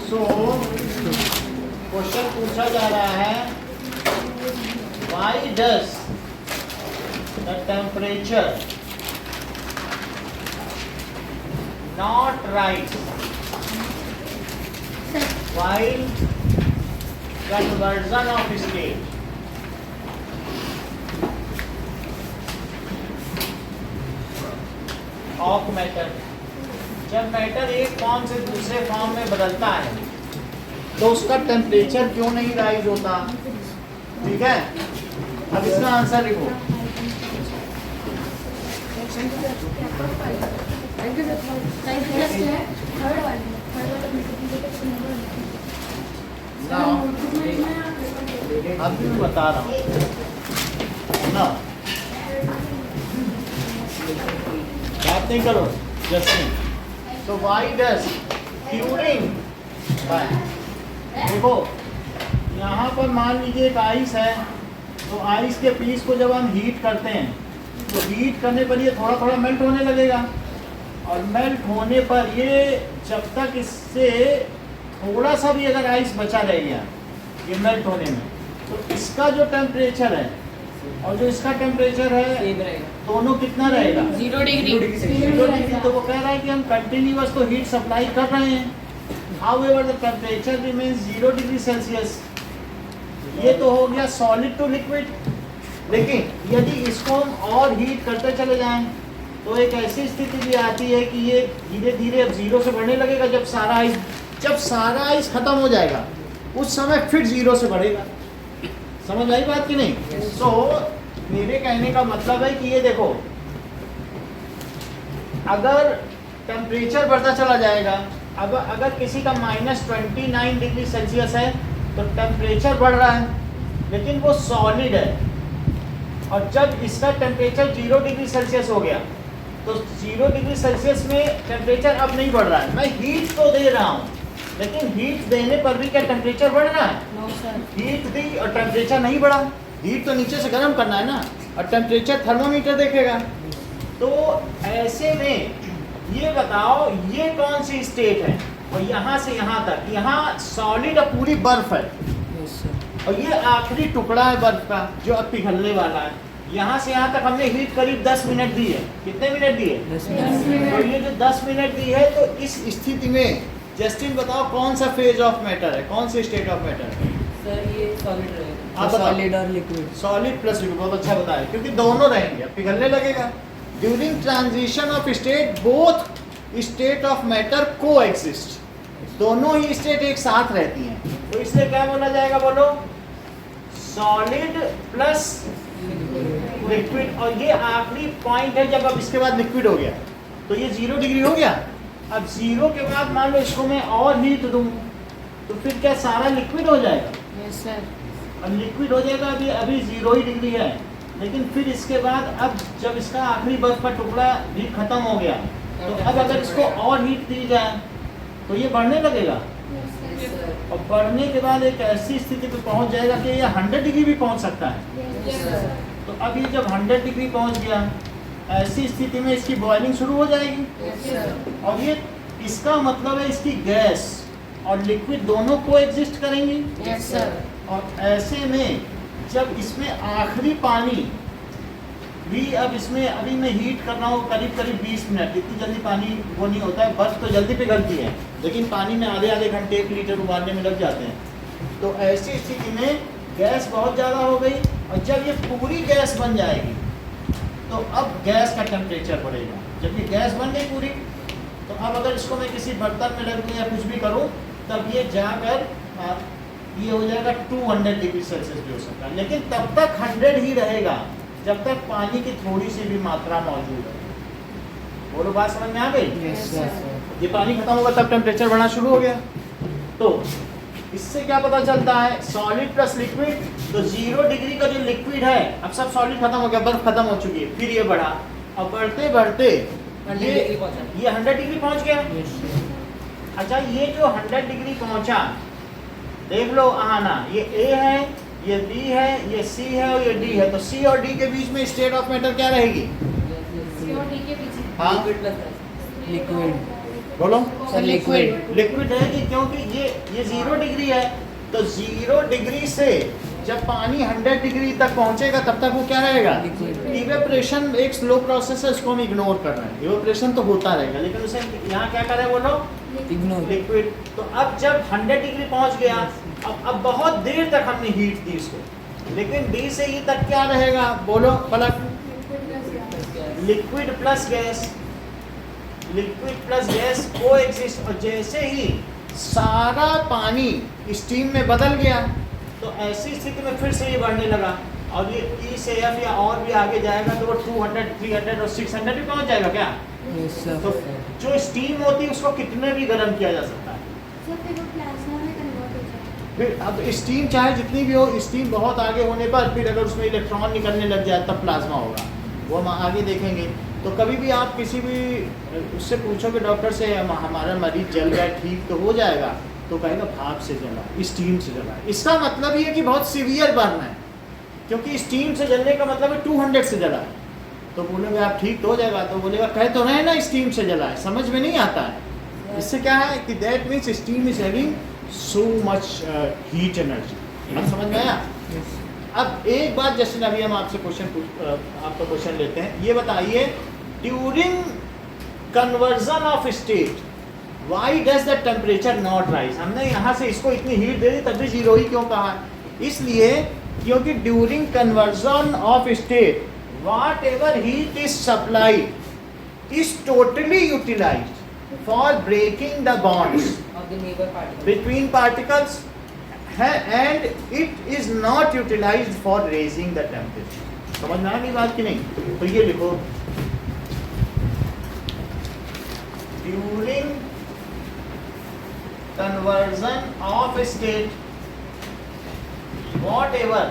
So question पूछा जा रहा है, why does the temperature not rise while conversion of state? Of matter, जब मैटर एक फॉर्म से दूसरे फॉर्म में बदलता है तो उसका टेम्परेचर क्यों नहीं राइज होता? ठीक है, अब इसका आंसर लिखो। अभी मैं बता रहा हूँ ना, बात नहीं करो जस्टिन। तो वाई डज क्यूरिंग, देखो यहाँ पर मान लीजिए एक आइस है, तो आइस के पीस को जब हम हीट करते हैं तो हीट करने पर ये थोड़ा थोड़ा मेल्ट होने लगेगा, और मेल्ट होने पर ये जब तक इससे थोड़ा सा भी अगर आइस बचा रह गया ये मेल्ट होने में, तो इसका जो टेम्परेचर है और जो इसका टेम्परेचर है दोनों कितना रहेगा? 0 डिग्री। 0 डिग्री। तो वो कह रहा है कि हम कंटिन्यूअस तो हीट सप्लाई कर रहे हैं, however the temperature remains 0 degree Celsius. ये तो हो गया सॉलिड टू लिक्विड। लेकिन यदि इसको हम और हीट करते चले जाएं तो एक ऐसी स्थिति भी आती है कि ये धीरे धीरे अब 0 से बढ़ने लगेगा। जब सारा आइस खत्म हो जाएगा उस समय फिर 0 से बढ़ेगा। समझ आई बात कि नहीं? तो मेरे कहने का मतलब है कि ये देखो, अगर टेम्परेचर बढ़ता चला जाएगा, अब अगर किसी का -29 डिग्री सेल्सियस है तो टेम्परेचर बढ़ रहा है, लेकिन वो सॉलिड है। और जब इसका टेम्परेचर 0 डिग्री सेल्सियस हो गया तो 0 डिग्री सेल्सियस में टेम्परेचर अब नहीं बढ़ रहा है। मैं हीट तो दे रहा हूँ, लेकिन हीट देने पर भी क्या टेम्परेचर बढ़ रहा है? No sir. हीट दी और टेम्परेचर नहीं बढ़ा। हीट तो नीचे से गर्म करना है ना, और टेम्परेचर थर्मोमीटर देखेगा। तो ऐसे में ये बताओ ये कौन सी स्टेट है? और यहाँ से यहाँ तक, यहाँ सॉलिड और पूरी बर्फ है, और ये आखिरी टुकड़ा है बर्फ का जो अब पिघलने वाला है। यहाँ से यहाँ तक हमने हीट करीब 10 मिनट दी है। कितने मिनट दिए? 10 मिनट। तो ये जो 10 मिनट दी है, तो इस स्थिति में जस्टिन बताओ कौन सा फेज ऑफ मैटर है, कौन सी स्टेट ऑफ मैटर है? सर ये सॉलिड रहेगा। आप बताओ। सॉलिड और लिक्विड। सॉलिड प्लस लिक्विड, बहुत अच्छा बताया, क्योंकि दोनों रहेंगे, अब पिघलने लगेगा। During transition of state both state of matter को एग्जिस्ट, दोनों ही स्टेट एक साथ रहती हैं। तो इसलिए क्या बोला जाएगा? बोलो, सॉलिड प्लस लिक्विड। और ये आखिरी पॉइंट है, जब अब इसके बाद लिक्विड हो गया तो ये 0 डिग्री हो गया। अब 0 के बाद मान लो इसको मैं और हीट दूं तो फिर क्या सारा लिक्विड हो जाएगा? Yes sir. अब लिक्विड हो जाएगा, अभी 0 ही डिग्री है, लेकिन फिर इसके बाद अब जब इसका आखिरी बर्फ का टुकड़ा भी खत्म हो गया तो अब अगर इसको और हीट दी जाए तो ये बढ़ने लगेगा। और बढ़ने के बाद एक ऐसी स्थिति पे पहुंच जाएगा कि ये 100 डिग्री भी पहुंच सकता है। तो अब ये जब 100 डिग्री पहुंच गया, ऐसी स्थिति में इसकी बॉइलिंग शुरू हो जाएगी। और ये इसका मतलब है इसकी गैस और लिक्विड दोनों को एग्जिस्ट करेंगी। Yes sir. और ऐसे में जब इसमें आखिरी पानी भी, अब इसमें अभी मैं हीट कर रहा हूँ करीब 20 मिनट, इतनी जल्दी पानी वो नहीं होता है, बर्फ तो जल्दी पिघलती है, लेकिन पानी में आधे घंटे 1 लीटर उबालने में लग जाते हैं। तो ऐसी स्थिति में गैस बहुत ज़्यादा हो गई, और जब ये पूरी गैस बन जाएगी तो अब गैस का टेम्परेचर बढ़ेगा। जब ये गैस बन गई पूरी, तो अब अगर इसको मैं किसी बर्तन में रख दूँ या कुछ भी करूँ, तब ये जाकर ये हो जाएगा 200 डिग्री सेल्सियस भी हो सकता है। लेकिन तब तक 100 ही रहेगा जब तक पानी की थोड़ी सी भी मात्रा मौजूद है। बोलो, बात समझ में आ गई? Yes sir. ये पानी खत्म होगा तब टेम्परेचर बढ़ना शुरू हो गया। तो इससे क्या पता चलता है? सॉलिड प्लस लिक्विड, तो 0 डिग्री का जो लिक्विड है, अब सब सॉलिड खत्म हो गया, बर्फ खत्म हो चुकी है, फिर ये बढ़ा, और बढ़ते बढ़ते ये 100 डिग्री पहुंच गया। अच्छा, ये जो 100 डिग्री पहुंचा, देख लो आना, ये ए है, ये बी है, ये सी है और ये डी है। तो सी और डी के बीच में स्टेट ऑफ मैटर क्या रहेगी? सी और डी के बीच हाँ, लिक्विड। बोलो। Sir liquid. लिक्विड है कि क्योंकि ये 0 डिग्री है, तो 0 डिग्री से जब पानी 100 डिग्री तक पहुंचेगा तब तक वो क्या रहेगा? Liquid। इवेपोरेशन एक स्लो प्रोसेस है, उसको हम इग्नोर कर रहे हैं। इवेपोरेशन तो होता रहेगा, लेकिन उसे यहाँ क्या करें बोलो? इग्नोर। लिक्विड। तो अब जब 100 डिग्री पहुंच गया, अब बहुत देर तक हमने हीट दी इसको, लेकिन डी से ई तक क्या रहेगा बोलो Palak? Liquid plus gas. Liquid plus gas coexist, और जैसे ही सारा पानी स्टीम में बदल गया तो ऐसी स्थिति में फिर से ये बढ़ने लगा, और ये ई से एफ या और भी आगे जाएगा तो वो 200, 300 और 600 भी पहुंच जाएगा क्या? Yes sir. तो जो स्टीम होती है उसको कितने भी गर्म किया जा सकता है। फिर अब स्टीम चाहे जितनी भी हो, स्टीम बहुत आगे होने पर फिर अगर उसमें इलेक्ट्रॉन निकलने लग जाए तब प्लाज्मा होगा, वो हम आगे देखेंगे। तो कभी भी आप किसी भी उससे पूछोगे डॉक्टर से हमारा मरीज जल गया ठीक तो हो जाएगा, तो कहेगा भाप से जला, स्टीम से जला। इसका मतलब ये कि बहुत सीवियर बर्न है, क्योंकि स्टीम से जलने का मतलब है 200 से जला है। तो बोलेंगे आप ठीक तो हो जाएगा, तो बोलेगा कह तो रहे ना स्टीम से जला है, समझ में नहीं आता है। इससे क्या है कि that means steam is having so much heat energy. अब समझ में आया? अब एक बात जैसे अभी हम आपसे आपका क्वेश्चन लेते हैं, ये बताइए during conversion of state why does the temperature not rise? हमने यहाँ से इसको इतनी हीट दे दी तब भी 0 ही क्यों कहा? इसलिए क्योंकि during conversion of state whatever heat is supplied is totally utilised for breaking the bonds of the neighbor particles. between particles and it is not utilized for raising the temperature. समझ में आ गई बात कि नहीं? तो ये लिखो during conversion of state whatever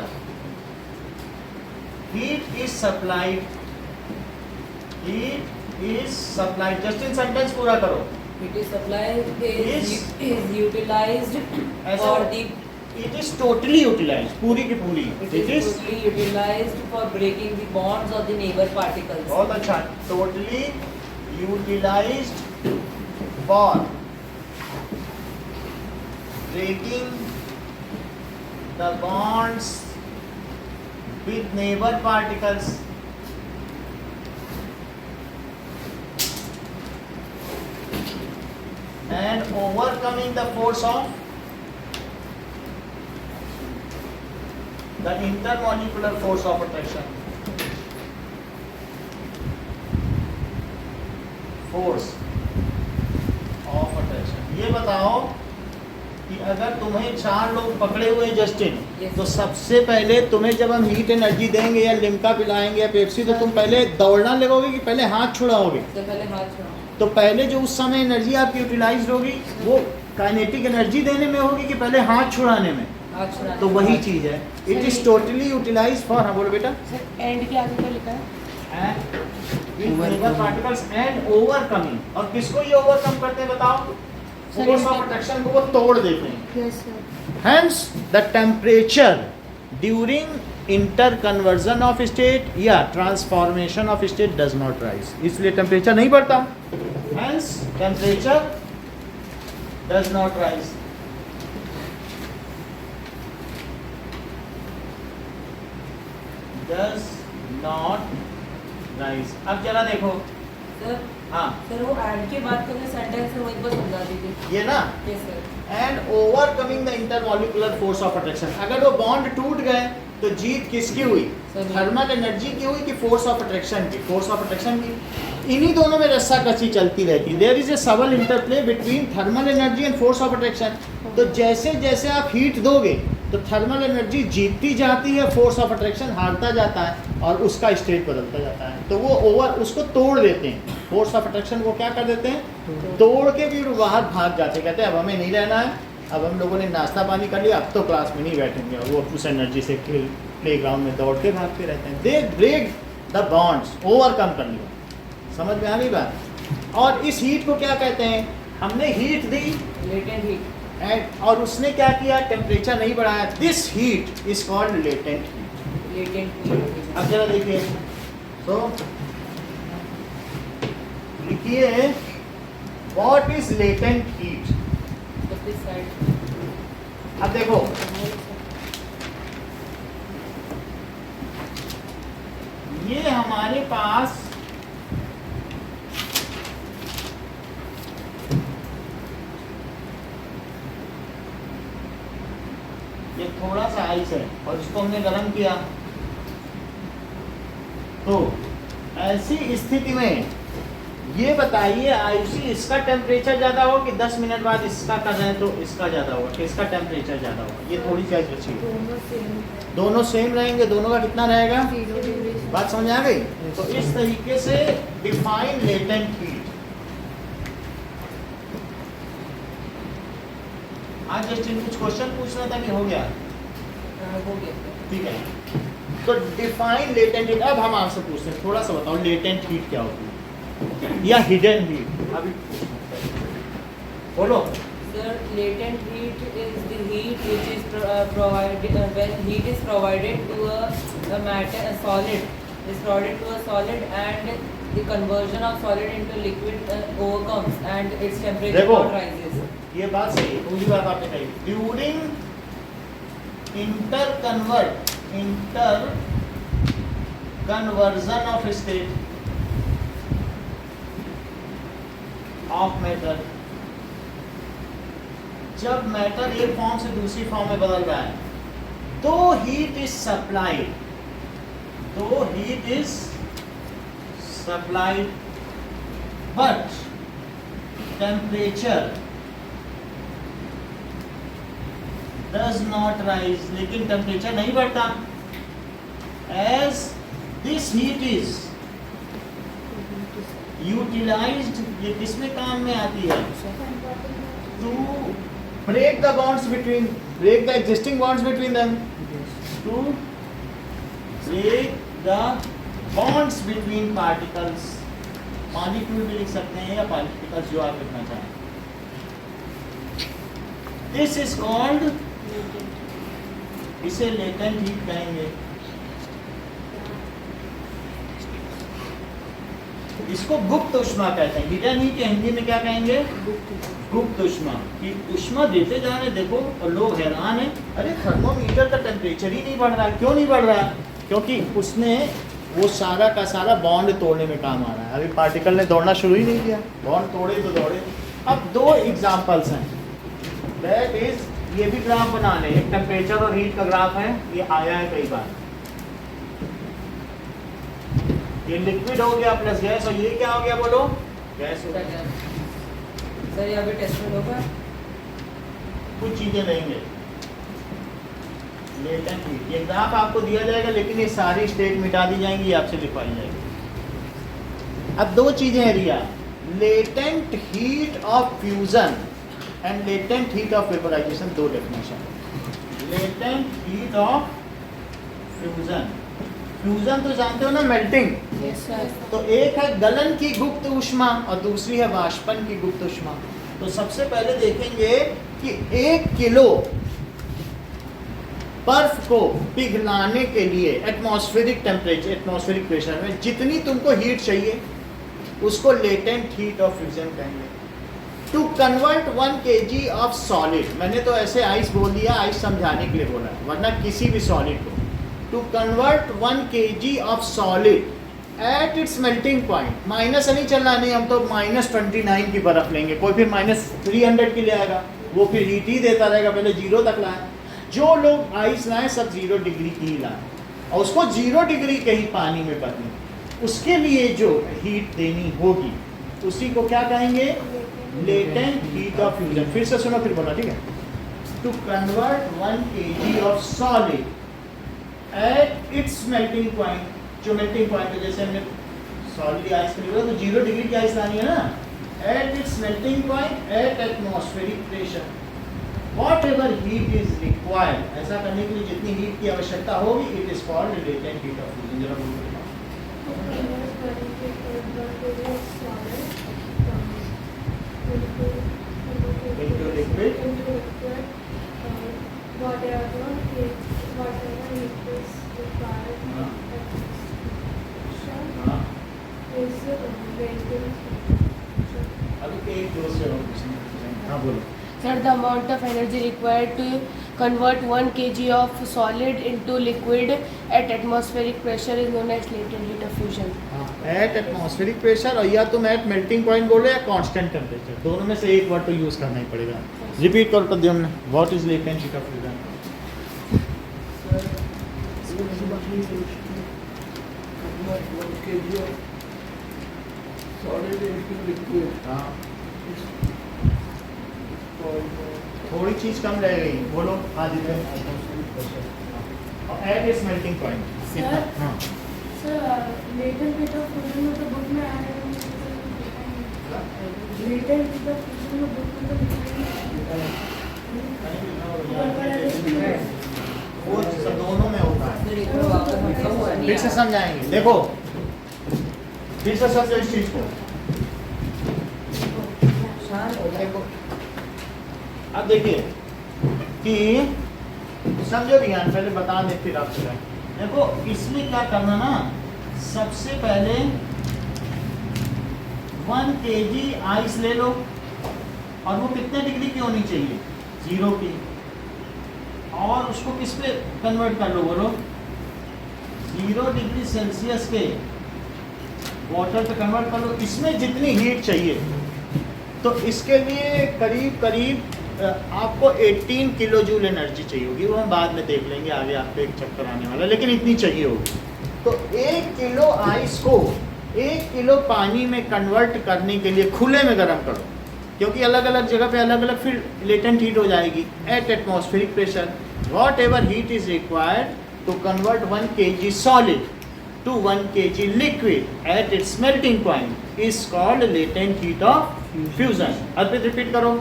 heat is supplied just in sentence पूरा करो। It is supplied is utilized ऐसा for the it is totally utilized, पूरी की पूरी it is totally utilized for breaking the bonds of the neighbor particles. बहुत अच्छा, totally utilized for breaking the bonds with neighbor particles and overcoming the force of the intermolecular force of attraction. Force of attraction. ये बताओ कि अगर तुम्हें 4 लोग पकड़े हुए जस्टिन, Yes. तो सबसे पहले तुम्हें जब हम हीट एनर्जी देंगे या लिम्का पिलाएंगे या पेप्सी, तो तुम पहले दौड़ना लगोगे कि पहले हाथ छुड़ाओगे? सबसे पहले हाथ छुड़ाओ। तो पहले जो उस समय एनर्जी आपकी यूटिलाइज होगी वो काइनेटिक एनर्जी देने में होगी कि पहले हाथ छुड़ाने में? हाथ छुड़ाने। तो वही चीज है, it is totally utilise for. हाँ बोलो बेटा। एंड के आगे क्या लिखा है? Particles and overcoming. और किसको ये ओवरकम करते हैं बताओ? फोर्स ऑफ अट्रैक्शन को वो तोड़ देते हैं। Yes sir. Hence the temperature during interconversion of state या transformation of state does not rise. इसलिए टेम्परेचर नहीं बढ़ता। Hence temperature does not rise. Does not rise. अब जरा देखो। सर हाँ सर वो एंड के बाद का जो सेंटेंस है वो एक बार समझा दीजिए। ये ना, yes sir. And overcoming the intermolecular force of attraction. अगर वो बॉन्ड टूट गए तो जीत किसकी हुई? सर, थर्मल एनर्जी की हुई कि फोर्स ऑफ अट्रैक्शन की? फोर्स ऑफ अट्रैक्शन की। इन्हीं दोनों में रस्साकसी चलती रहती है। देयर इज ए सबल interplay between thermal energy and force of attraction. तो जैसे जैसे आप हीट दोगे तो थर्मल एनर्जी जीतती जाती है, फोर्स ऑफ अट्रैक्शन हारता जाता है और उसका स्टेट बदलता जाता है। तो वो उसको तोड़ देते हैं। फोर्स ऑफ अट्रैक्शन को क्या कर देते हैं? तोड़ के भी बाहर भाग जाते हैं। कहते हैं अब हमें नहीं रहना है, अब हम लोगों ने नाश्ता पानी कर लिया, अब तो क्लास में नहीं बैठेंगे। और वो उस एनर्जी से प्ले ग्राउंड में दौड़ते भागते रहते हैं। They break the bonds, overcome कर लिया। समझ में आ गई बात? और इस हीट को क्या कहते हैं? हमने हीट दी लेटेंट हीट। और उसने क्या किया? टेम्परेचर नहीं बढ़ाया। This heat is called latent heat. Latent heat. अब जरा देखिए, तो लिखिए what is latent heat? this side. अब देखो ये हमारे पास ये थोड़ा सा आइस है और इसको हमने गर्म किया, तो ऐसी स्थिति में ये बताइए आयुषी इसका टेम्परेचर ज़्यादा हो कि 10 मिनट बाद इसका कर रहे हैं तो इसका ज़्यादा होगा कि इसका टेम्परेचर ज़्यादा होगा? ये थोड़ी सी आइस बची है, दोनों सेम रहेंगे, दोनों का कितना रहेगा? बात समझ आ गई? तो इस तरीके से डिफाइन लेटेंट हीट। आज जस्टिन कुछ क्वेश्चन पूछना था कि हो गया? हो गया. ठीक है, तो डिफाइन लेटेंट हीट। अब हम आपसे पूछते हैं, थोड़ा सा बताओ लेटेंट हीट क्या होती है या हिडन हीट? अभी बोलो। Sir, latent heat is the heat which is provided when heat is provided to a matter, a solid, is provided to a solid and the conversion of solid into liquid overcomes and its temperature देखो, rises. ये बात सही है, पूरी बात आपने कही। During inter conversion of state of matter, जब मैटर एक फॉर्म से दूसरी फॉर्म में बदल रहा है तो heat is supplied, but temperature does not rise, लेकिन टेम्परेचर नहीं बढ़ता। As this heat is utilised, ये किसमें काम में आती है? To break the existing bonds between them, to break the bonds between particles, molecule भी लिख सकते हैं या पार्टिकल्स, जो आप लिखना चाहें। दिस इज कॉल्ड, इसे लेटेंट हीट कहेंगे। इसको गुप्त उष्मा कहते हैं। हिडन हीट हिंदी में क्या कहेंगे? गुप्त उष्मा। कि उष्मा देते जा रहे, देखो और लोग हैरान हैं, अरे थर्मोमीटर का टेम्परेचर ही नहीं बढ़ रहा है। क्यों नहीं बढ़ रहा है? क्योंकि उसने वो सारा का सारा बॉन्ड तोड़ने में काम आ रहा है। अभी पार्टिकल ने दौड़ना शुरू ही नहीं किया, बॉन्ड तोड़े तो दौड़े। अब दो एग्जाम्पल्स हैं, दैट इज, ये भी ग्राफ बना लें, एक टेम्परेचर और हीट का ग्राफ है, ये आया है कई बार। ये लिक्विड हो गया प्लस गैस, और ये क्या हो गया बोलो? गैस हो गया। सर यहाँ पे टेस्टेड होगा, कुछ चीजें लेंगे लेटेंट हीट, ये ग्राफ आपको दिया जाएगा, लेकिन ये सारी स्टेट मिटा दी जाएंगी, आपसे लिखवाई जाएगी। अब दो चीजें हैं Riya, latent heat of fusion and latent heat of vaporisation, दो definition. Latent heat of fusion, fusion तो जानते हो ना, मेल्टिंग। तो एक है गलन की गुप्त उष्मा और दूसरी है वाष्पन की गुप्त उष्मा। तो सबसे पहले देखेंगे कि 1 किलो बर्फ को पिघलाने के लिए एटमॉस्फेरिक टेम्परेचर, एटमॉस्फेरिक प्रेशर में जितनी तुमको हीट चाहिए उसको लेटेंट हीट ऑफ फ्यूजन कहेंगे। To convert 1 kg of solid, मैंने तो ऐसे आइस बोल दिया, आइस समझाने के लिए बोला, वरना किसी भी सॉलिड को, to convert 1 kg of solid at its melting point, minus नहीं चलना, नहीं हम तो -29 की बर्फ लेंगे, कोई फिर -300 की ले आएगा, वो फिर हीट ही देता रहेगा, पहले 0 तक लाए। जो लोग आइस लाए सब 0 डिग्री की ही लाए, और उसको 0 डिग्री के ही पानी में करनी, उसके लिए जो हीट देनी होगी उसी को क्या कहेंगे? Latent heat of fusion. फिर से सुनो, फिर बोला, ठीक है? To convert 1 kg of solid at its melting point, जो मेल्टिंग पॉइंट है, जैसे हमने सॉलिड आइस के लिए तो 0 डिग्री की आइस लानी है ना, eight its melting point eight atmospheric pressure, whatever heat is required, ऐसा करने के लिए जितनी हीट की आवश्यकता होगी, it is called latent heat of fusion. जरा बोलो into liquid, whatever heat is required हाँ, is हाँ। latent. अभी 1-2 हाँ बोलो. Sir, the amount of energy required to convert 1 kg of solid into liquid at atmospheric pressure is known as latent heat of fusion. Eight atmospheric pressure, और या तुम eight melting point बोलो या constant temperature, दोनों में से एक word तो यूज करना ही पड़ेगा. रिपीट करो प्रद्युम्न ने, what is latent heat of fusion? थोड़ी चीज कम रह गई, बोलो. हाँ जी, it is melting point. Sir? हाँ. Sir, latent heat of fusion में तो बुक में आया है. Latent heat of fusion में बुक में तो लिखा है. वो सब दोनों में होता है. फिर एक बार वापस मतलब हुआ नहीं फिर से आया। समझाएंगे. देखो, फिर से समझो इस चीज को. शांत हो जाए। अब देखिए कि समझो ध्यान, पहले बता दे फिर आप चलाएं. देखो इसमें क्या करना ना, सबसे पहले 1 kg आइस ले लो, और वो कितने डिग्री की होनी चाहिए? 0 की. और उसको किस पे कन्वर्ट कर लो, बोलो? 0 डिग्री सेल्सियस के वाटर पे कन्वर्ट कर लो. इसमें जितनी हीट चाहिए, तो इसके लिए करीब करीब आपको 18 किलो जूल एनर्जी चाहिए होगी. वो हम बाद में देख लेंगे, आगे आपको एक चक्कर आने वाला, लेकिन इतनी चाहिए होगी. तो 1 किलो आइस को 1 किलो पानी में कन्वर्ट करने के लिए खुले में गर्म करो, क्योंकि अलग अलग जगह पे अलग अलग फिर लेटेंट हीट हो जाएगी. At atmospheric pressure whatever heat is required to convert 1 kg solid to 1 kg liquid at its melting point is called latent heat of fusion. Arpit repeat करो.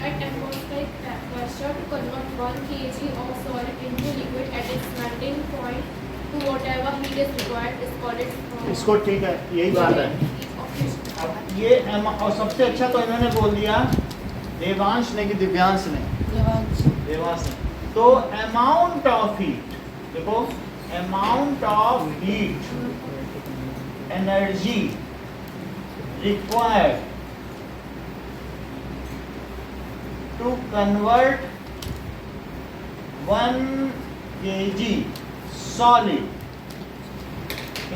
At atmospheric pressure to convert 1 kg of solid into liquid at its melting point to whatever heat is required is called its इसको ठीक है, यही बात है. अब ये और सबसे अच्छा तो इन्होंने बोल दिया देवांश ने कि दिव्यांश ने. देवांश ने. तो अमाउंट ऑफ हीट, देखो amount of heat energy required to convert 1 kg solid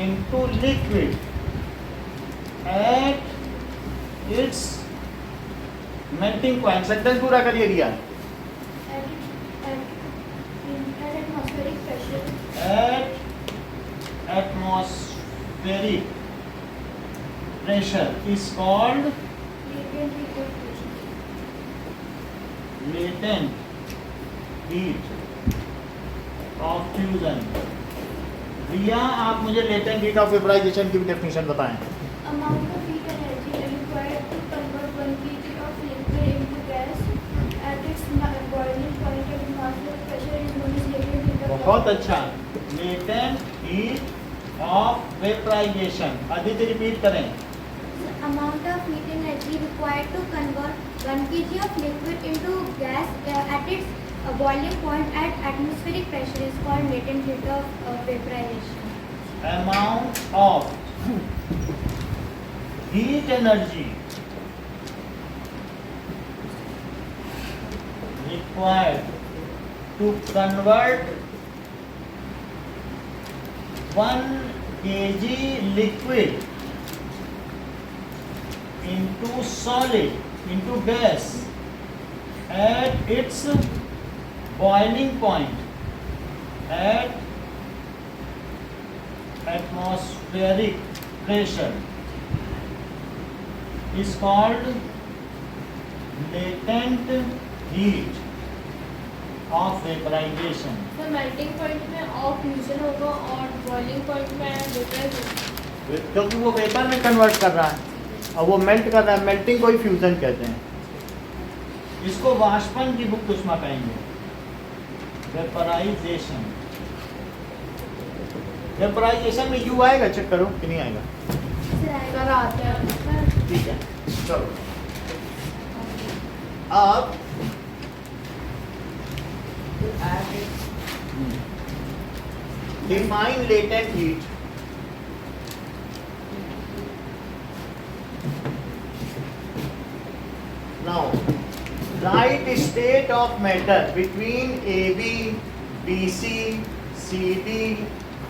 into liquid at its melting point. Sentence पूरा करिए दिया. At atmospheric pressure At atmospheric pressure is called latent heat of fusion. latent heat of fusion. रिया, आप मुझे latent heat of vaporization की definition बताएं. Amount of heat energy required to convert 1 kg of liquid into gas at its boiling point at atmospheric pressure is known as latent heat of बहुत अच्छा. latent heat of vaporization. Aditya repeat करें. Amount of heat energy required to convert 1 kg of liquid into gas at its boiling point at atmospheric pressure is called latent heat of vaporization. Amount of heat energy required to convert 1 kg liquid into solid, into gas at its boiling point at atmospheric pressure is called latent heat of vaporization. तो melting point में और fusion होगा और boiling point में vapour. क्योंकि वो vapour में convert कर रहा है और वो मेल्ट कर रहा है. मेल्टिंग को ही फ्यूजन कहते हैं. इसको वाष्पन की बुक उष्मा कहेंगे. वेपराइजेशन. वेपराइजेशन में यू आएगा, चेक करो कि नहीं आएगा. सर आते हैं. ठीक है, चलो. अब define latent heat. Now right state of matter between AB, BC, CD,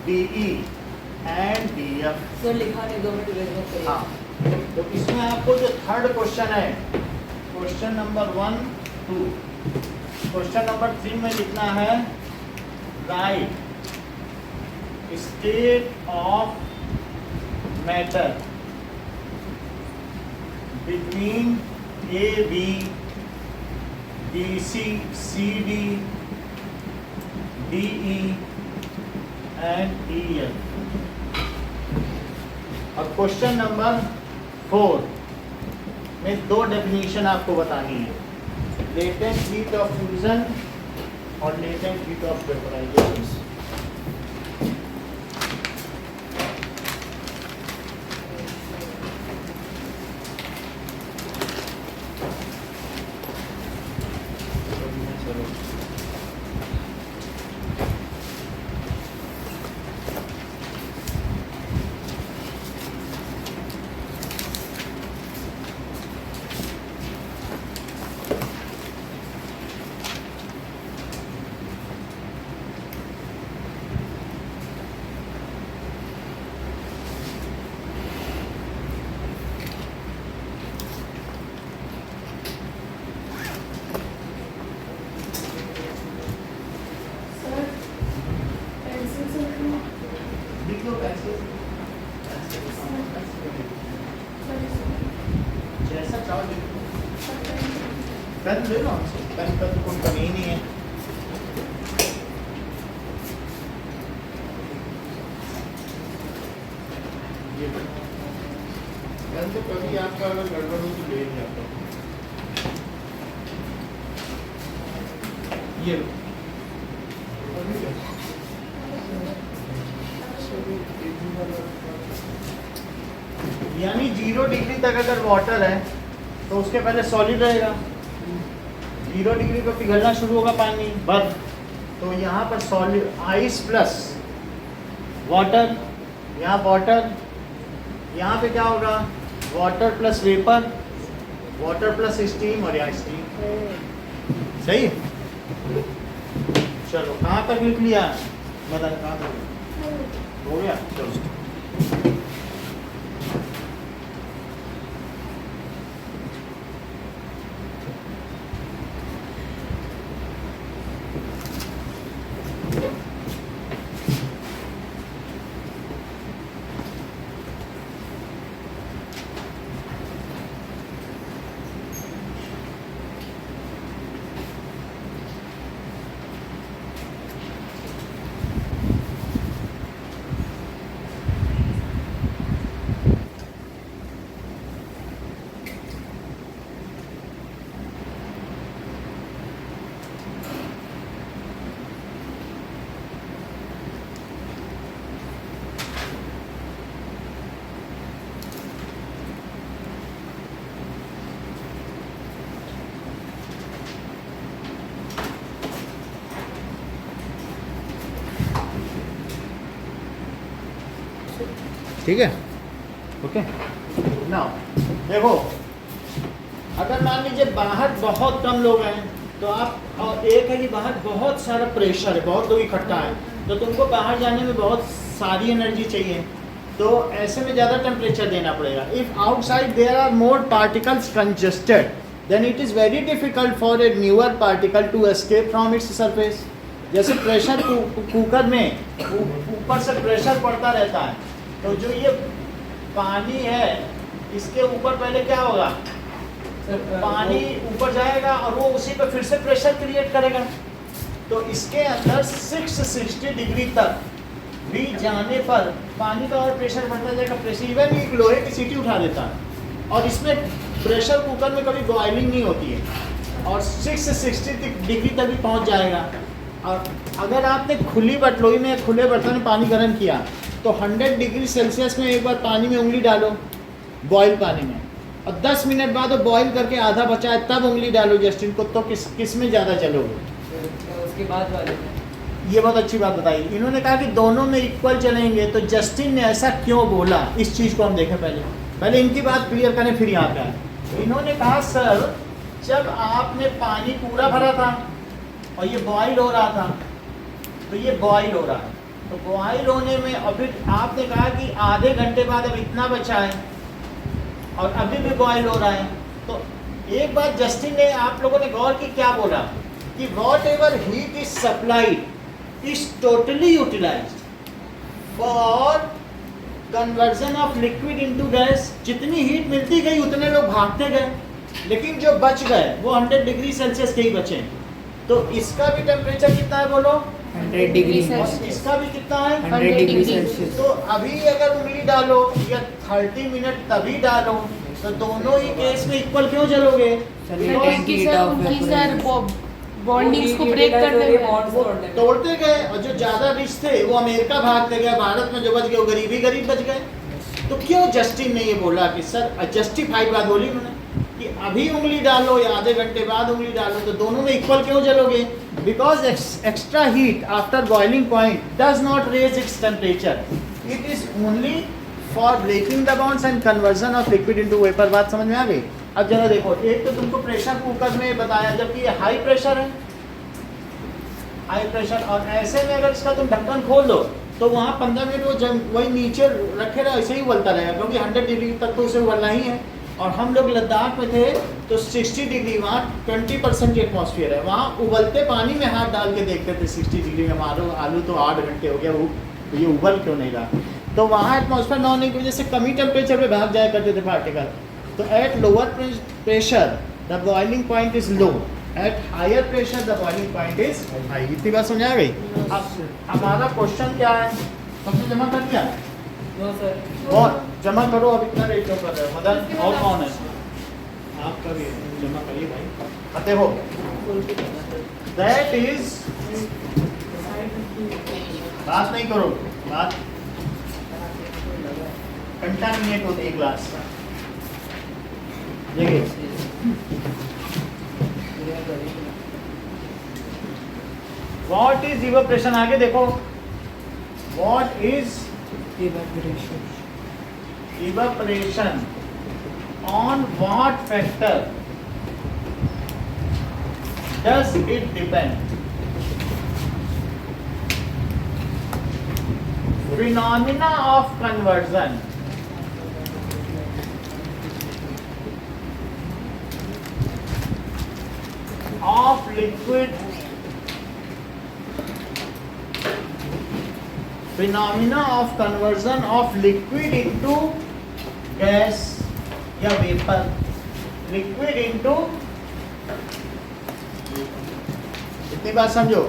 DE and DF। Sir लिखा नहीं, 2 मिनट वेट मत करिए। हाँ, तो इसमें आपको जो थर्ड क्वेश्चन है, क्वेश्चन नंबर 1, 2, क्वेश्चन नंबर 3 में लिखना है write state of matter between AB, BC, CD, DE and EF। अब क्वेश्चन नंबर 4 में 2 डेफिनेशन आपको बतानी है, लेटेंट हीट ऑफ फ्यूजन और latent heat of vaporisation. Sir pencil से लिखना। लिख लो पेंसिल, जैसा चाहो लिख लो। पेन ले लो हमसे, पेन का तो कोई कमी ही नहीं है। ये लो। पेन तो कभी आपका अगर गड़बड़ हो तो ले जाता हूँ। ये लो। यानी 0 डिग्री तक अगर वाटर है तो उसके पहले सॉलिड रहेगा, 0 डिग्री पर पिघलना शुरू होगा पानी, बर्फ। तो यहाँ पर सॉलिड आइस प्लस वाटर, यहाँ वाटर, यहाँ पे क्या होगा, water plus vapour, water plus steam और यहाँ स्टीम। सही है? चलो कहाँ तक लिख लिया मदन, कहाँ तक हो गया? चलो ठीक है, ओके। नाउ देखो, अगर मान लीजिए बाहर बहुत कम लोग हैं तो आप, और एक है कि बाहर बहुत सारा प्रेशर है, बहुत लोग इकट्ठा है, तो तुमको बाहर जाने में बहुत सारी एनर्जी चाहिए, तो ऐसे में ज़्यादा टेम्परेचर देना पड़ेगा। If outside there are more particles congested then it is very difficult for a newer particle to escape from its surface. जैसे प्रेशर कुकर में ऊपर से प्रेशर पड़ता रहता है, तो जो ये पानी है इसके ऊपर पहले क्या होगा, पानी ऊपर जाएगा और वो उसी पे फिर से प्रेशर क्रिएट करेगा। तो इसके अंदर 660 डिग्री तक भी जाने पर पानी का और प्रेशर बढ़ता जाएगा। प्रेशर इवन एक लोहे की सीटी उठा देता है, और इसमें प्रेशर कुकर में कभी बॉइलिंग नहीं होती है, और 660 डिग्री तक भी पहुंच जाएगा। और अगर आपने खुली बटलोई में, खुले बर्तन में पानी गर्म किया तो 100 डिग्री सेल्सियस में एक बार पानी में उंगली डालो, बॉयल पानी में, और 10 मिनट बाद वो बॉयल करके आधा बचा है तब उंगली डालो जस्टिन को, तो किस में ज़्यादा चलोगे? उसके बाद वाले में। ये बहुत अच्छी बात बताई। इन्होंने कहा कि दोनों में इक्वल चलेंगे, तो जस्टिन ने ऐसा क्यों बोला, इस चीज़ को हम देखें। पहले इनकी बात क्लियर करें फिर यहाँ पे आए। इन्होंने कहा सर जब आपने पानी पूरा भरा था और ये बॉईल हो रहा था, तो ये बॉईल हो रहा है, तो बॉईल होने में और फिर आपने कहा कि आधे घंटे बाद अब इतना बचा है और अभी भी बॉईल हो रहा है, तो एक बार जस्टिन ने, आप लोगों ने गौर की, क्या बोला कि whatever heat is supplied is totally utilised for conversion of liquid into gas. जितनी हीट मिलती गई उतने लोग भागते गए, लेकिन जो बच गए वो 100 डिग्री सेल्सियस के ही बचे। तो इसका भी टेम्परेचर कितना है बोलो? 100 डिग्री और सेल्सियस। इसका भी कितना है? 100 डिग्री सेल्सियस। तो अभी अगर उंगली डालो या 30 मिनट तभी डालो, तो दोनों ही केस में इक्वल क्यों जलोगे? बॉन्डिंग्स को ब्रेक करने में वो तोड़ते गए, और जो ज्यादा रिच थे वो अमेरिका भागते गए, भारत में जो बच गए वो गरीब ही गरीब बच गए। तो क्यों जस्टिन ने ये बोला कि सर, जस्टिफाइड बात बोली उन्होंने कि अभी उंगली डालो या आधे घंटे बाद उंगली डालो, तो दोनों में इक्वल क्यों जलोगे? Because extra heat after boiling point does not raise its temperature, it is only for breaking the bonds and conversion of liquid into vapour. बात समझ में आ गई? अब जरा देखो, एक तो तुमको प्रेशर कुकर में बताया, जबकि ये हाई प्रेशर है, हाई प्रेशर, और ऐसे में अगर इसका तुम ढक्कन खोल दो तो वहाँ 15 मिनट वो वही नीचे रखे रहे, ऐसे ही उबलता रहेगा, क्योंकि 100 डिग्री तक तो उसे उबलना ही है। और हम लोग लद्दाख में थे तो 60 डिग्री, वहाँ 20% की एटमॉस्फेयर है, वहाँ उबलते पानी में हाथ डाल के देखते थे 60 डिग्री में, मारो आलू तो 8 घंटे हो गया, वो ये उबल क्यों नहीं रहा? तो वहाँ एटमॉस्फेयर न होने की वजह से कमी टेम्परेचर पे भाग जाया करते थे पार्टिकल। तो at lower pressure the boiling point is low, at higher pressure the boiling point is high. इतनी बात समझ आ गई? अब हमारा क्वेश्चन क्या है? सबसे जमा कर दिया? No sir. और जमा करो, अब इतना रेट क्यों कर रहे हो? मदन और कौन है? आपका भी जमा करिए भाई। आते हो? दैट इज, बात नहीं करो, बात कंटामिनेट होती है ग्लास। देखिए, व्हाट इज इवेपोरेशन? आगे देखो, what is evaporation on what factor does it depend? Phenomena of conversion of liquid, phenomena of conversion of liquid into gas या vapor, liquid into, इतनी बात समझो।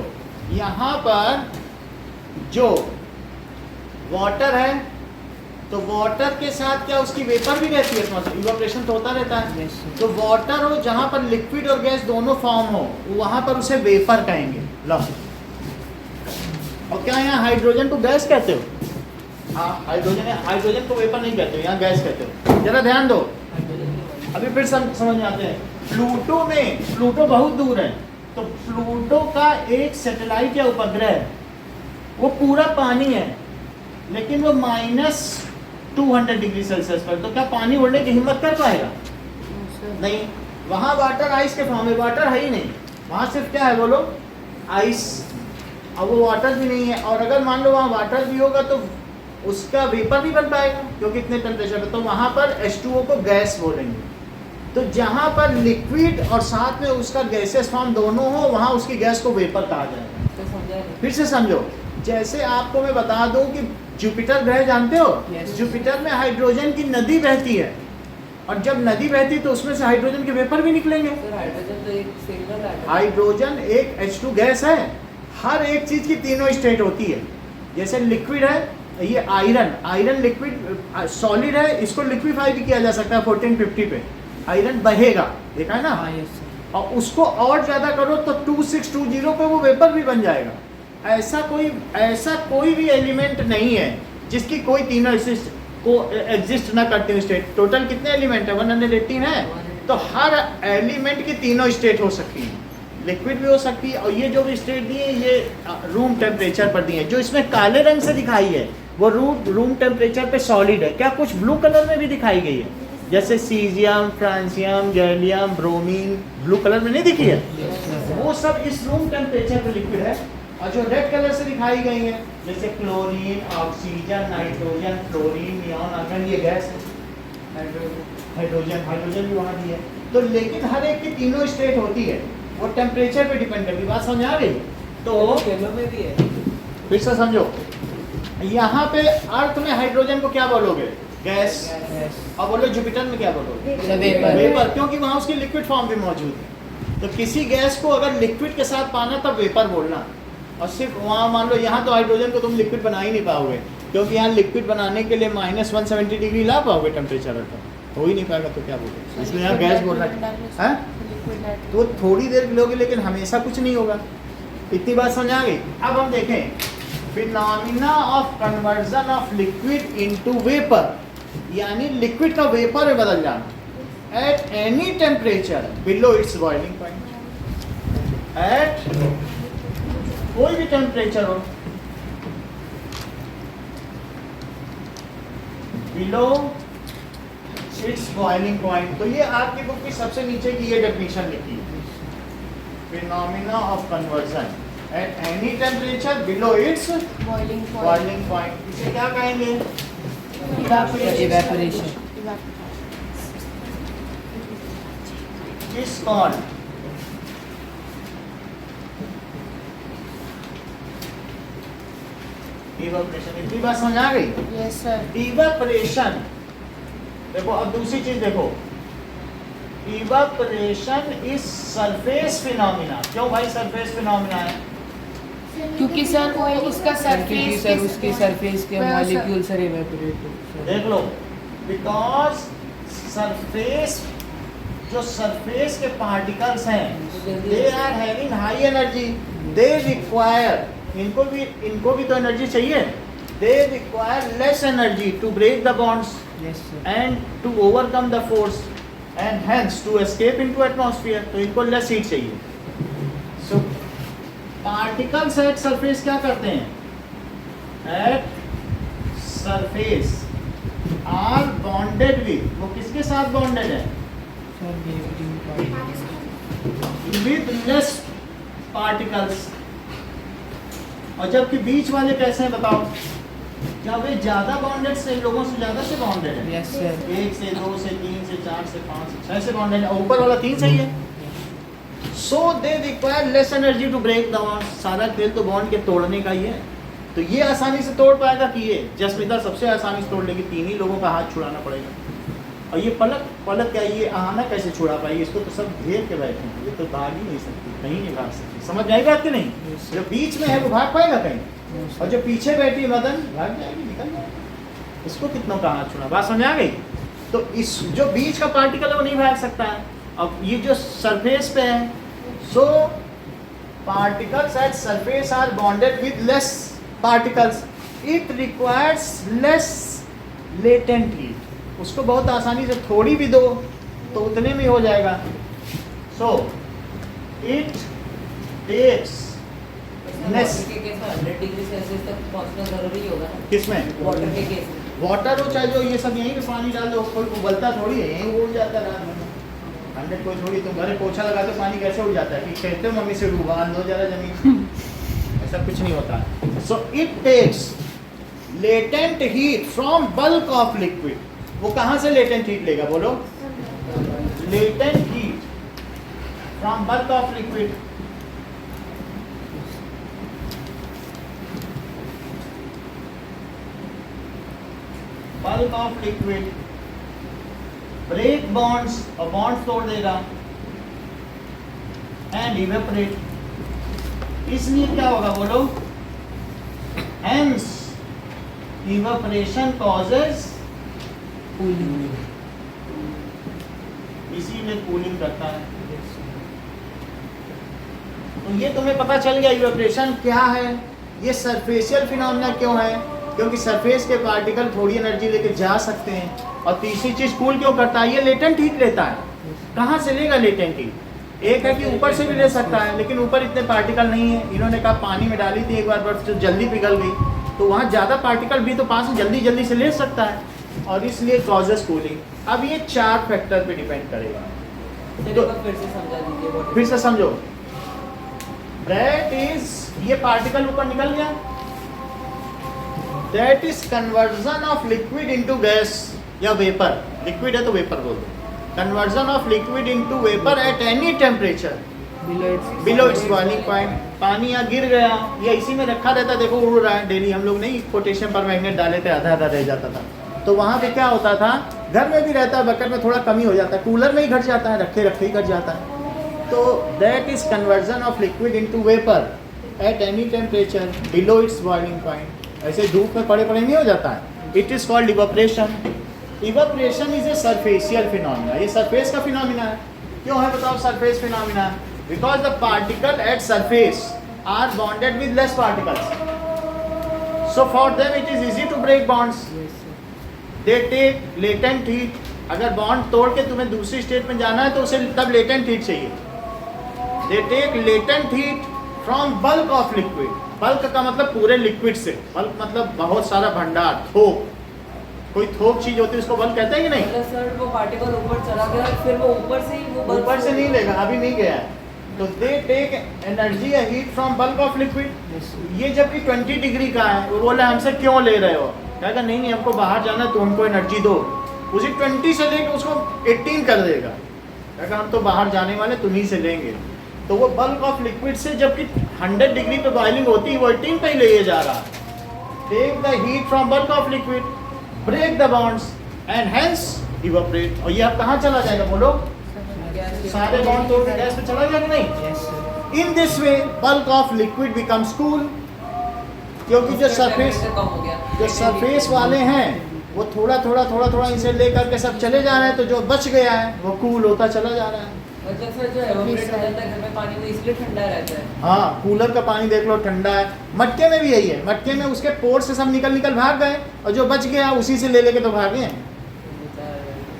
यहाँ पर जो वाटर है, तो वाटर के साथ क्या उसकी वेपर भी रहती है, मतलब इवेपोरेशन तो होता रहता है। तो वाटर हो जहाँ पर लिक्विड और गैस दोनों फॉर्म हो, वहाँ पर उसे वेपर कहेंगे। लो, और क्या यहाँ हाइड्रोजन को गैस कहते हो? हाँ, हाइड्रोजन को वेपर नहीं कहते हो, यहाँ गैस कहते हो। जरा ध्यान दो, अभी फिर समझ में आते हैं। प्लूटो में, प्लूटो बहुत दूर है, तो प्लूटो का एक सैटेलाइट या उपग्रह है, वो पूरा पानी है, लेकिन वो -200 डिग्री सेल्सियस पर, तो क्या पानी उड़ने की हिम्मत कर पाएगा? नहीं। वहाँ वाटर आइस के फॉर्म में, वाटर है ही नहीं, वहाँ सिर्फ क्या है बोलो? आइस। अब वो वाटर भी नहीं है, और अगर मान लो वहाँ वाटर भी होगा तो उसका वेपर भी बन पाएगा, क्योंकि इतने टेम्परेचर पर, तो वहाँ पर H2O को गैस बोलेंगे। तो जहाँ पर लिक्विड और साथ में उसका गैसेस फॉर्म दोनों हो, वहाँ उसकी गैस को वेपर कहा जाएगा। फिर से समझो, जैसे आपको मैं बता दूं कि जुपिटर ग्रह जानते हो? जुपिटर में हाइड्रोजन की नदी बहती है, और जब नदी बहती तो उसमें से हाइड्रोजन के वेपर भी निकलेंगे। हाइड्रोजन तो एक सिंगल एटम, हाइड्रोजन एक H2 गैस है। हर एक चीज की तीनों स्टेट होती है। जैसे लिक्विड है, ये आयरन लिक्विड सॉलिड है, इसको लिक्विफाई भी किया जा सकता है 1450 पे, आयरन बहेगा, देखा है ना? और उसको और ज्यादा करो तो 2620 पे वो वेपर भी बन जाएगा। ऐसा कोई भी एलिमेंट नहीं है जिसकी कोई तीनों एग्जिस्ट ना करते हो स्टेट। टोटल कितने एलिमेंट है? 118 है। तो हर एलिमेंट की तीनों स्टेट हो सकती है, लिक्विड भी हो सकती है, और ये जो भी स्टेट दी है ये रूम टेम्परेचर पर दी है। जो इसमें काले रंग से दिखाई है वो रूम टेम्परेचर पे सॉलिड है। क्या कुछ ब्लू कलर में भी दिखाई गई है? जैसे caesium, francium, gallium, bromine, blue colour में नहीं दिखी है, वो सब इस रूम टेम्परेचर पे लिक्विड है। और जो रेड कलर से दिखाई गई है जैसे chlorine, oxygen, nitrogen, fluorine, neon, argon, ये गैस है। हाइड्रोजन भी वहाँ दी है। तो लेकिन हर एक की तीनों स्टेट होती है, वो टेम्परेचर पे डिपेंड करती है। बात समझ आ गई? तो येलो में भी है। फिर से समझो, यहाँ पे अर्थ में हाइड्रोजन को क्या बोलोगे? गैस। और बोलो जुपिटर में क्या बोलोगे? वेपर, क्योंकि वहाँ उसकी लिक्विड फॉर्म भी मौजूद है। तो किसी गैस को अगर लिक्विड के साथ पाना तब वेपर बोलना। और सिर्फ वहाँ मान लो यहाँ तो हाइड्रोजन को तुम लिक्विड बना ही नहीं पाओगे, क्योंकि यहाँ लिक्विड बनाने के लिए -170 डिग्री ला पाओगे टेम्परेचर पर, हो ही नहीं पाएगा। तो क्या बोलोगे? इसलिए यहाँ गैस बोल रहा है। तो थोड़ी देर लोगे लेकिन हमेशा कुछ नहीं होगा। इतनी बात समझ आ गई? अब हम देखें phenomena of conversion of liquid into vapour, यानी लिक्विड का वेपर में बदल जाना at any temperature below its boiling point. At कोई भी टेम्परेचर हो बिलो इट्स बॉइलिंग पॉइंट। तो ये आपकी बुक की सबसे नीचे की ये डेफिनेशन लिखी है, phenomena of conversion eight any temperature below its boiling point. इसे क्या कहेंगे? Evaporation. इस कॉल्ड इवेपोरेशन। इतनी बात समझ आ गई? Yes sir. इवेपोरेशन, देखो अब दूसरी चीज देखो, इवेपोरेशन इज सरफेस फिनोमिना। क्यों भाई सरफेस फिनोमिना है? क्योंकि सर वो उसका क्योंकि सर उसके सरफेस के वहाँ सर- मॉलिक्यूल सर इवेपोरेट हो। देख लो, बिकॉज सरफेस, जो सरफेस के पार्टिकल्स हैं they are having high energy, they require, इनको भी तो एनर्जी चाहिए, they require less energy to break the bonds yes sir. and to overcome the force and hence to escape into atmosphere। तो इनको less heat चाहिए। so particles at surface क्या करते हैं? at surface are bonded with, वो किसके साथ bonded है? with less particles। और जबकि बीच वाले कैसे हैं बताओ? जब ये ज्यादा बॉन्डेड से लोगों से ज्यादा से बॉन्डेड है, यस सर। 1 से 2 से 3 से 4 से 5 से 6 से बॉन्डेड है, और ऊपर वाला 3 से ही है। So they require less energy to break the bond. सारा खेल तो बॉन्ड के तोड़ने का ही है। तो ये आसानी से तोड़ पाएगा कि ये जसमिता सबसे आसानी से तोड़ लेगी, 3 ही लोगों का हाथ छुड़ाना पड़ेगा। और ये पलक क्या, ये आना कैसे छुड़ा पाएगी? इसको तो सब घेर के बैठे हैं, ये तो भाग ही नहीं सकती, कहीं नहीं भाग सकती। समझ आई बात कि नहीं? जो बीच में है वो भाग पाएगा कहीं, और जो पीछे बैठी है मदन भाग जाएगी, निकल जाएगी। इसको कितनों का हाथ छुड़ा? बात समझ आ गई? तो इस जो बीच का पार्टिकल है वो नहीं भाग सकता है। अब ये जो सरफेस पे है, so particles at surface are bonded with less particles, it requires less latent heat. उसको बहुत आसानी से थोड़ी भी दो तो उतने में हो जाएगा। सो इट टेक्स वाटर के केस में 100 डिग्री सेल्सियस तक पहुंचना जरूरी होगा ना, किसमें? वाटर के केस में। वाटर हो चाहे जो, ये सब यहीं पे पानी डाल दो, कोई उबलता थोड़ी है, यहीं उड़ जाता है रात में। 100 कोई थोड़ी, तुम घर में पोछा लगाते हो पानी कैसे उड़ जाता है? कि कहते हो मम्मी से उबाल दो जरा जमीन, ऐसा कुछ नहीं होता है। So it takes latent heat from bulk of liquid. वो कहाँ से लेटेंट हीट लेगा बोलो? Latent heat from bulk of liquid. Bulk of liquid break bonds, और बॉन्ड्स तोड़ देगा, एंड इवेपोरेट। इसलिए क्या होगा बोलो? हेंस इवेपोरेशन कॉजेज कूलिंग, इसीलिए कूलिंग करता है। तो ये तुम्हें पता चल गया इवेपोरेशन क्या है, ये सरफेशियल फिनोमेना क्यों है, क्योंकि सरफेस के पार्टिकल थोड़ी एनर्जी लेके जा सकते हैं। और तीसरी चीज कूल क्यों करता है? ये लेटेंट हीट लेता है। कहाँ से लेगा लेटेंट हीट? एक है कि ऊपर से भी ले सकता है, लेकिन ऊपर इतने पार्टिकल नहीं है। इन्होंने कहा पानी में डाली थी एक बार बर्फ, जो जल्दी पिघल गई, तो वहाँ ज़्यादा पार्टिकल भी तो पास में जल्दी से ले सकता है। और इसलिए कॉजेस कूलिंग। अब ये 4 फैक्टर पे डिपेंड करेगा। सर एक बार फिर से समझा दीजिए what is- फिर से समझो, दैट इज, ये पार्टिकल ऊपर निकल गया, that is conversion of liquid into gas या वेपर, लिक्विड है तो वेपर बोल दो, conversion of liquid into vapour at any temperature below its boiling point. पानी यहाँ गिर गया, ये इसी में रखा रहता, देखो उड़ रहा है डेली, हम लोग नहीं पोटेशियम परमैंगनेट डाले थे, आधा आधा रह जाता था, तो वहाँ पे क्या होता था, घर में भी रहता है, बकेट में थोड़ा कमी हो जाता है, कूलर में ही घट जाता है, रखे रखे ही घट जाता है। तो that is conversion of liquid into vapour at any temperature below its boiling point. ऐसे धूप में पड़े पड़े नहीं हो जाता है, it is called evaporation. Evaporation is a superficial phenomena, ये सरफेस का फिनोमिना है। क्यों है बताओ surface phenomena? Because the particle at surface are bonded with less particles, so for them it is easy to break bonds. They take latent heat. अगर bond तोड़ के तुम्हें दूसरी स्टेट में जाना है तो उसे तब लेटेंट हीट चाहिए। They take latent heat from bulk of liquid. Bulk का मतलब पूरे लिक्विड से, बल्क मतलब बहुत सारा भंडार, थोक, कोई थोक चीज होती है उसको बल्क कहते हैं कि नहीं? मतलब सर वो पार्टिकल ऊपर चला गया, फिर वो ऊपर से ही वो ऊपर से नहीं लेगा, अभी नहीं गया है, तो दे टेक एनर्जी या heat from bulk of liquid. ये जबकि 20 डिग्री का है, वो बोले हमसे क्यों ले रहे हो, कहेगा नहीं नहीं हमको बाहर जाना है तो हमको एनर्जी दो, उसी 20 से लेकर उसको 18 कर देगा, कहेगा हम तो बाहर जाने वाले तुम्हीं से लेंगे। तो वो बल्क ऑफ लिक्विड से जबकि 100 डिग्री पे बॉइलिंग होती है वो 18 पे ही ले जा रहा है। Take the heat from bulk of liquid, break the bonds and hence evaporate. और ये अब कहाँ चला जाएगा बोलो? सारे बॉन्ड तोड़ के गैस में चला गया कि नहीं? In this way bulk of liquid becomes cool, क्योंकि जो सरफेस वाले हैं वो थोड़ा थोड़ा इसे लेकर के सब चले जा रहे हैं, तो जो बच गया है वो कूल होता चला जा रहा है। मतलब सर जो एवापोरेट हो जाता है घर में पानी, वो इसलिए ठंडा रहता है। हाँ, कूलर का पानी देख लो ठंडा है, मटके में भी यही है, मटके में उसके पोर से सब निकल भाग गए और जो बच गया उसी से ले लेके तो भागे हैं,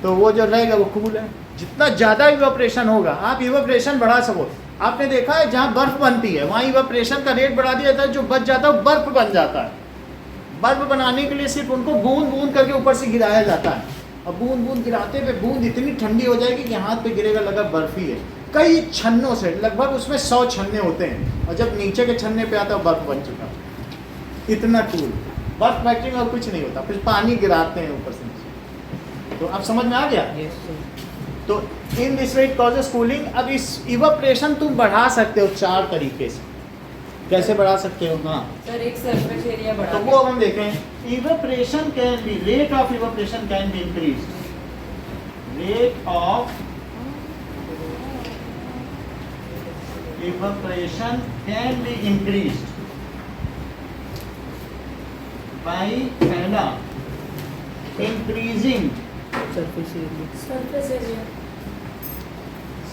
तो वो जो रहेगा वो कूल है। जितना ज़्यादा इवेपोरेशन होगा आप इवेपोरेशन बढ़ा सको। आपने देखा है जहाँ बर्फ़ बनती है वहाँ इवेपोरेशन का रेट बढ़ा दिया जाता है, जो बच जाता है बर्फ़ बन जाता है। बर्फ़ बनाने के लिए सिर्फ उनको बूंद बूंद करके ऊपर से गिराया जाता है, और बूंद बूंद गिराते पे बूंद इतनी ठंडी हो जाएगी कि हाथ पे गिरेगा लगा बर्फ़ ही है। कई छन्नों से, लगभग उसमें 100 छन्ने होते हैं, और जब नीचे के छन्ने पे आता है बर्फ़ बन चुका, इतना कूल। बर्फ़ फैक्ट्री में और कुछ नहीं होता, फिर पानी गिराते हैं ऊपर से नीचे। तो अब समझ में आ गया? तो in this way it causes cooling. अब इस इवेपोरेशन तुम बढ़ा सकते हो 4 तरीके से। कैसे बढ़ा सकते हो? हाँ सर एक सरफेस एरिया बढ़ा तो वो हम देखें। Evaporation can be, rate of evaporation can be increase, rate of evaporation can be increase by पहला increasing surface area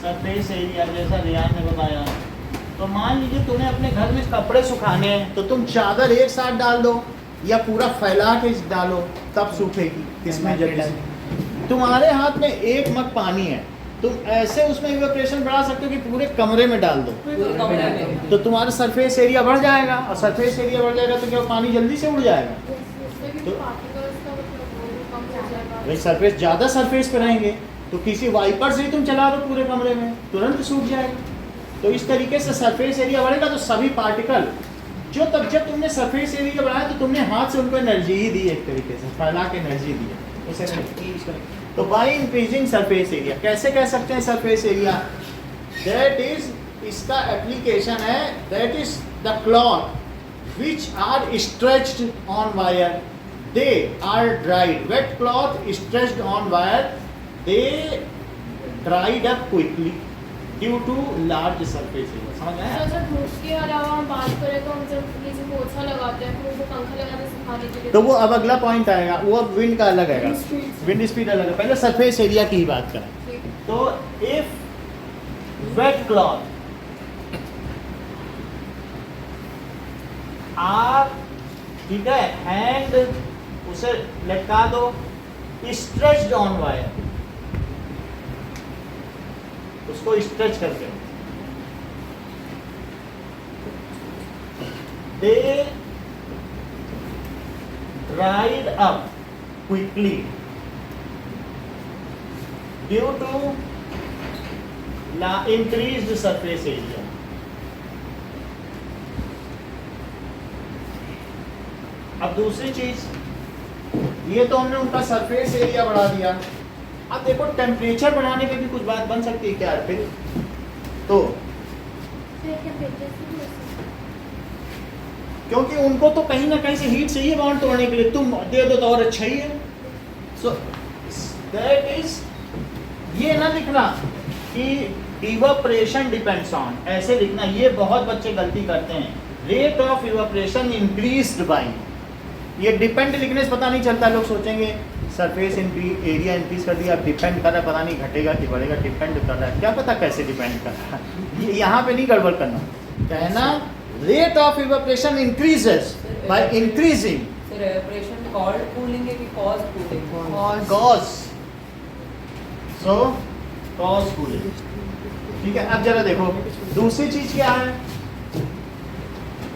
surface area, जैसा रियान ने बताया। तो मान लीजिए तुम्हें अपने घर में कपड़े सुखाने हैं तो तुम चादर एक साथ डाल दो या पूरा फैला के डालो, तब सूखेगी। किसमें? जल्दी। तुम्हारे हाथ में 1 मग पानी है, तुम ऐसे उसमें इवेपोरेशन बढ़ा सकते हो कि पूरे कमरे में डाल दो, पूरे कमरे में, तो तुम्हारा सरफेस एरिया बढ़ जाएगा, और सरफेस एरिया बढ़ जाएगा तो क्या पानी जल्दी से उड़ जाएगा। तो भाई सरफेस, ज़्यादा सरफेस पे रहेंगे तो किसी वाइपर से ही तुम चला दो पूरे कमरे में, तुरंत सूख जाएगा। तो इस तरीके से सरफेस एरिया बढ़ेगा तो सभी पार्टिकल जो तब जब तुमने सरफेस एरिया बढ़ाया तो तुमने हाथ से उनको एनर्जी ही दी, एक तरीके से फैला के एनर्जी दी है। तो बाय इंक्रीजिंग सरफेस एरिया, कैसे कह सकते हैं सरफेस एरिया? दैट इज, इसका एप्लीकेशन है, that is the cloth which are stretched on wire, they are dried. Wet cloth stretched on wire, they dried up quickly due to large surface area. समझ में आया? Sir उसके अलावा हम बात करें तो हम जब किसी को पोछा लगाते हैं फिर उसको पंखा लगाते हैं सुखाने के लिए, तो वो अब अगला पॉइंट आएगा, वो अब विंड का अलग आएगा, विंड स्पीड अलग है। पहले सरफेस एरिया की ही बात करें। तो इफ वेट क्लॉथ आप, ठीक है, हैंड उसे लटका दो स्ट्रेच्ड ऑन वायर, उसको स्ट्रेच करके, they dried up quickly due to increased surface area. अब दूसरी चीज, ये तो हमने उनका सरफेस एरिया बढ़ा दिया। अब देखो टेम्परेचर बढ़ाने पे भी कुछ बात बन सकती है क्या फिर? तो क्योंकि उनको तो कहीं ना कहीं से हीट चाहिए बॉन्ड तोड़ने के लिए, तुम दे दो तो और अच्छा ही है। सो दैट इज, ये ना लिखना कि इवापोरेशन डिपेंड्स ऑन, ऐसे लिखना, ये बहुत बच्चे गलती करते हैं। Rate of evaporation increased by, ये डिपेंड लिखने से पता नहीं चलता, लोग सोचेंगे सरफेस एरिया इंक्रीज कर दिया, डिपेंड कर रहा है, पता नहीं घटेगा कि बढ़ेगा, डिपेंड कर रहा है, क्या पता कैसे डिपेंड कर रहा है। यहाँ पे नहीं गड़बड़ करना, कहना rate of evaporation increases by increasing. Sir evaporation called cooling है कि cause cooling? Cause, so cause cooling, ठीक है। अब जरा देखो दूसरी चीज क्या है,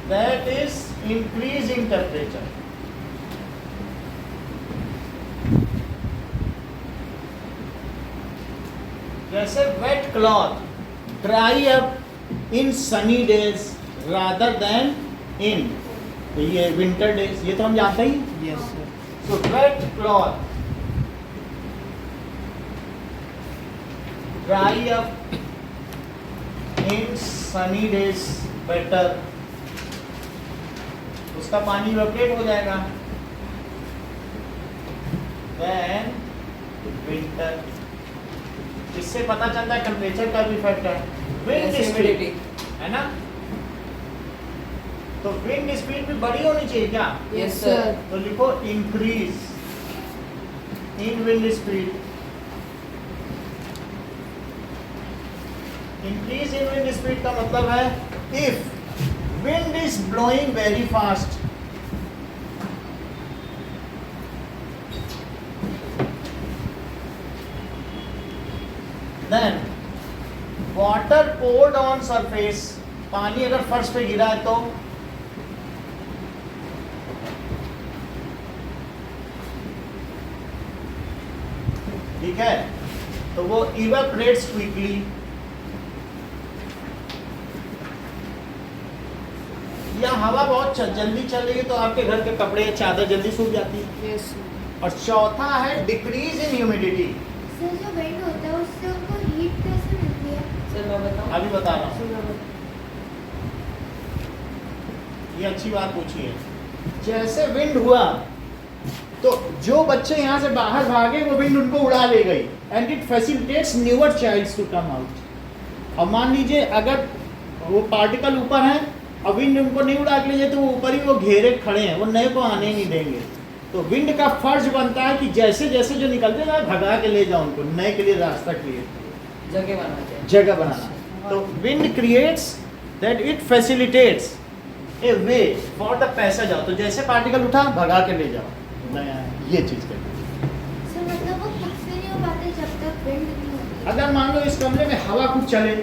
that is increase in temperature. जैसे wet cloth dry up in sunny days rather than in ये विंटर डेज, ये तो हम जानते ही। Yes sir. So wet cloth dry up in sunny days better, उसका पानी इवेपोरेट हो जाएगा देन विंटर। इससे पता चलता है टेम्परेचर का भी इफेक्ट है, विंड स्पीड है ना, तो विंड स्पीड भी बड़ी होनी चाहिए क्या? Yes sir. तो लिखो increase in wind speed. Increase in wind speed का मतलब है if wind is blowing very fast, then water poured on surface, पानी अगर फर्श पे गिरा है तो ठीक है, तो वो इवेपोरेट्स क्विकली। या हवा बहुत जल्दी चल रही है तो आपके घर के कपड़े या चादर जल्दी सूख जाती है। यस। और चौथा है डिक्रीज इन ह्यूमिडिटी। सर जो विंड होता है उससे उनको हीट कैसे मिलती है? सर मैं बताऊं? अभी बता रहा हूँ, ये अच्छी बात पूछी है। जैसे विंड हुआ तो जो बच्चे यहाँ से बाहर भागे वो विंड उनको उड़ा ले गई, and it facilitates newer childs to come out. अब मान लीजिए अगर वो पार्टिकल ऊपर है और विंड उनको नहीं उड़ा के ले जाए तो वो ऊपर ही वो घेरे खड़े हैं, वो नए को आने नहीं देंगे। तो विंड का फर्ज बनता है कि जैसे जैसे जो निकलते जाए भगा के ले जाओ उनको, नए के लिए रास्ता क्रिएट, जगह बनाना चाहिए। जगह बनाना। तो wind creates that it facilitates A way for the passage out, तो जैसे पार्टिकल उठा भगा के ले जाओ, नया ये चीज करते हैं। सर मतलब वो खुद से नहीं हो पाते जब तक विंड नहीं होती। अगर मान लो इस कमरे में हवा खूब चले,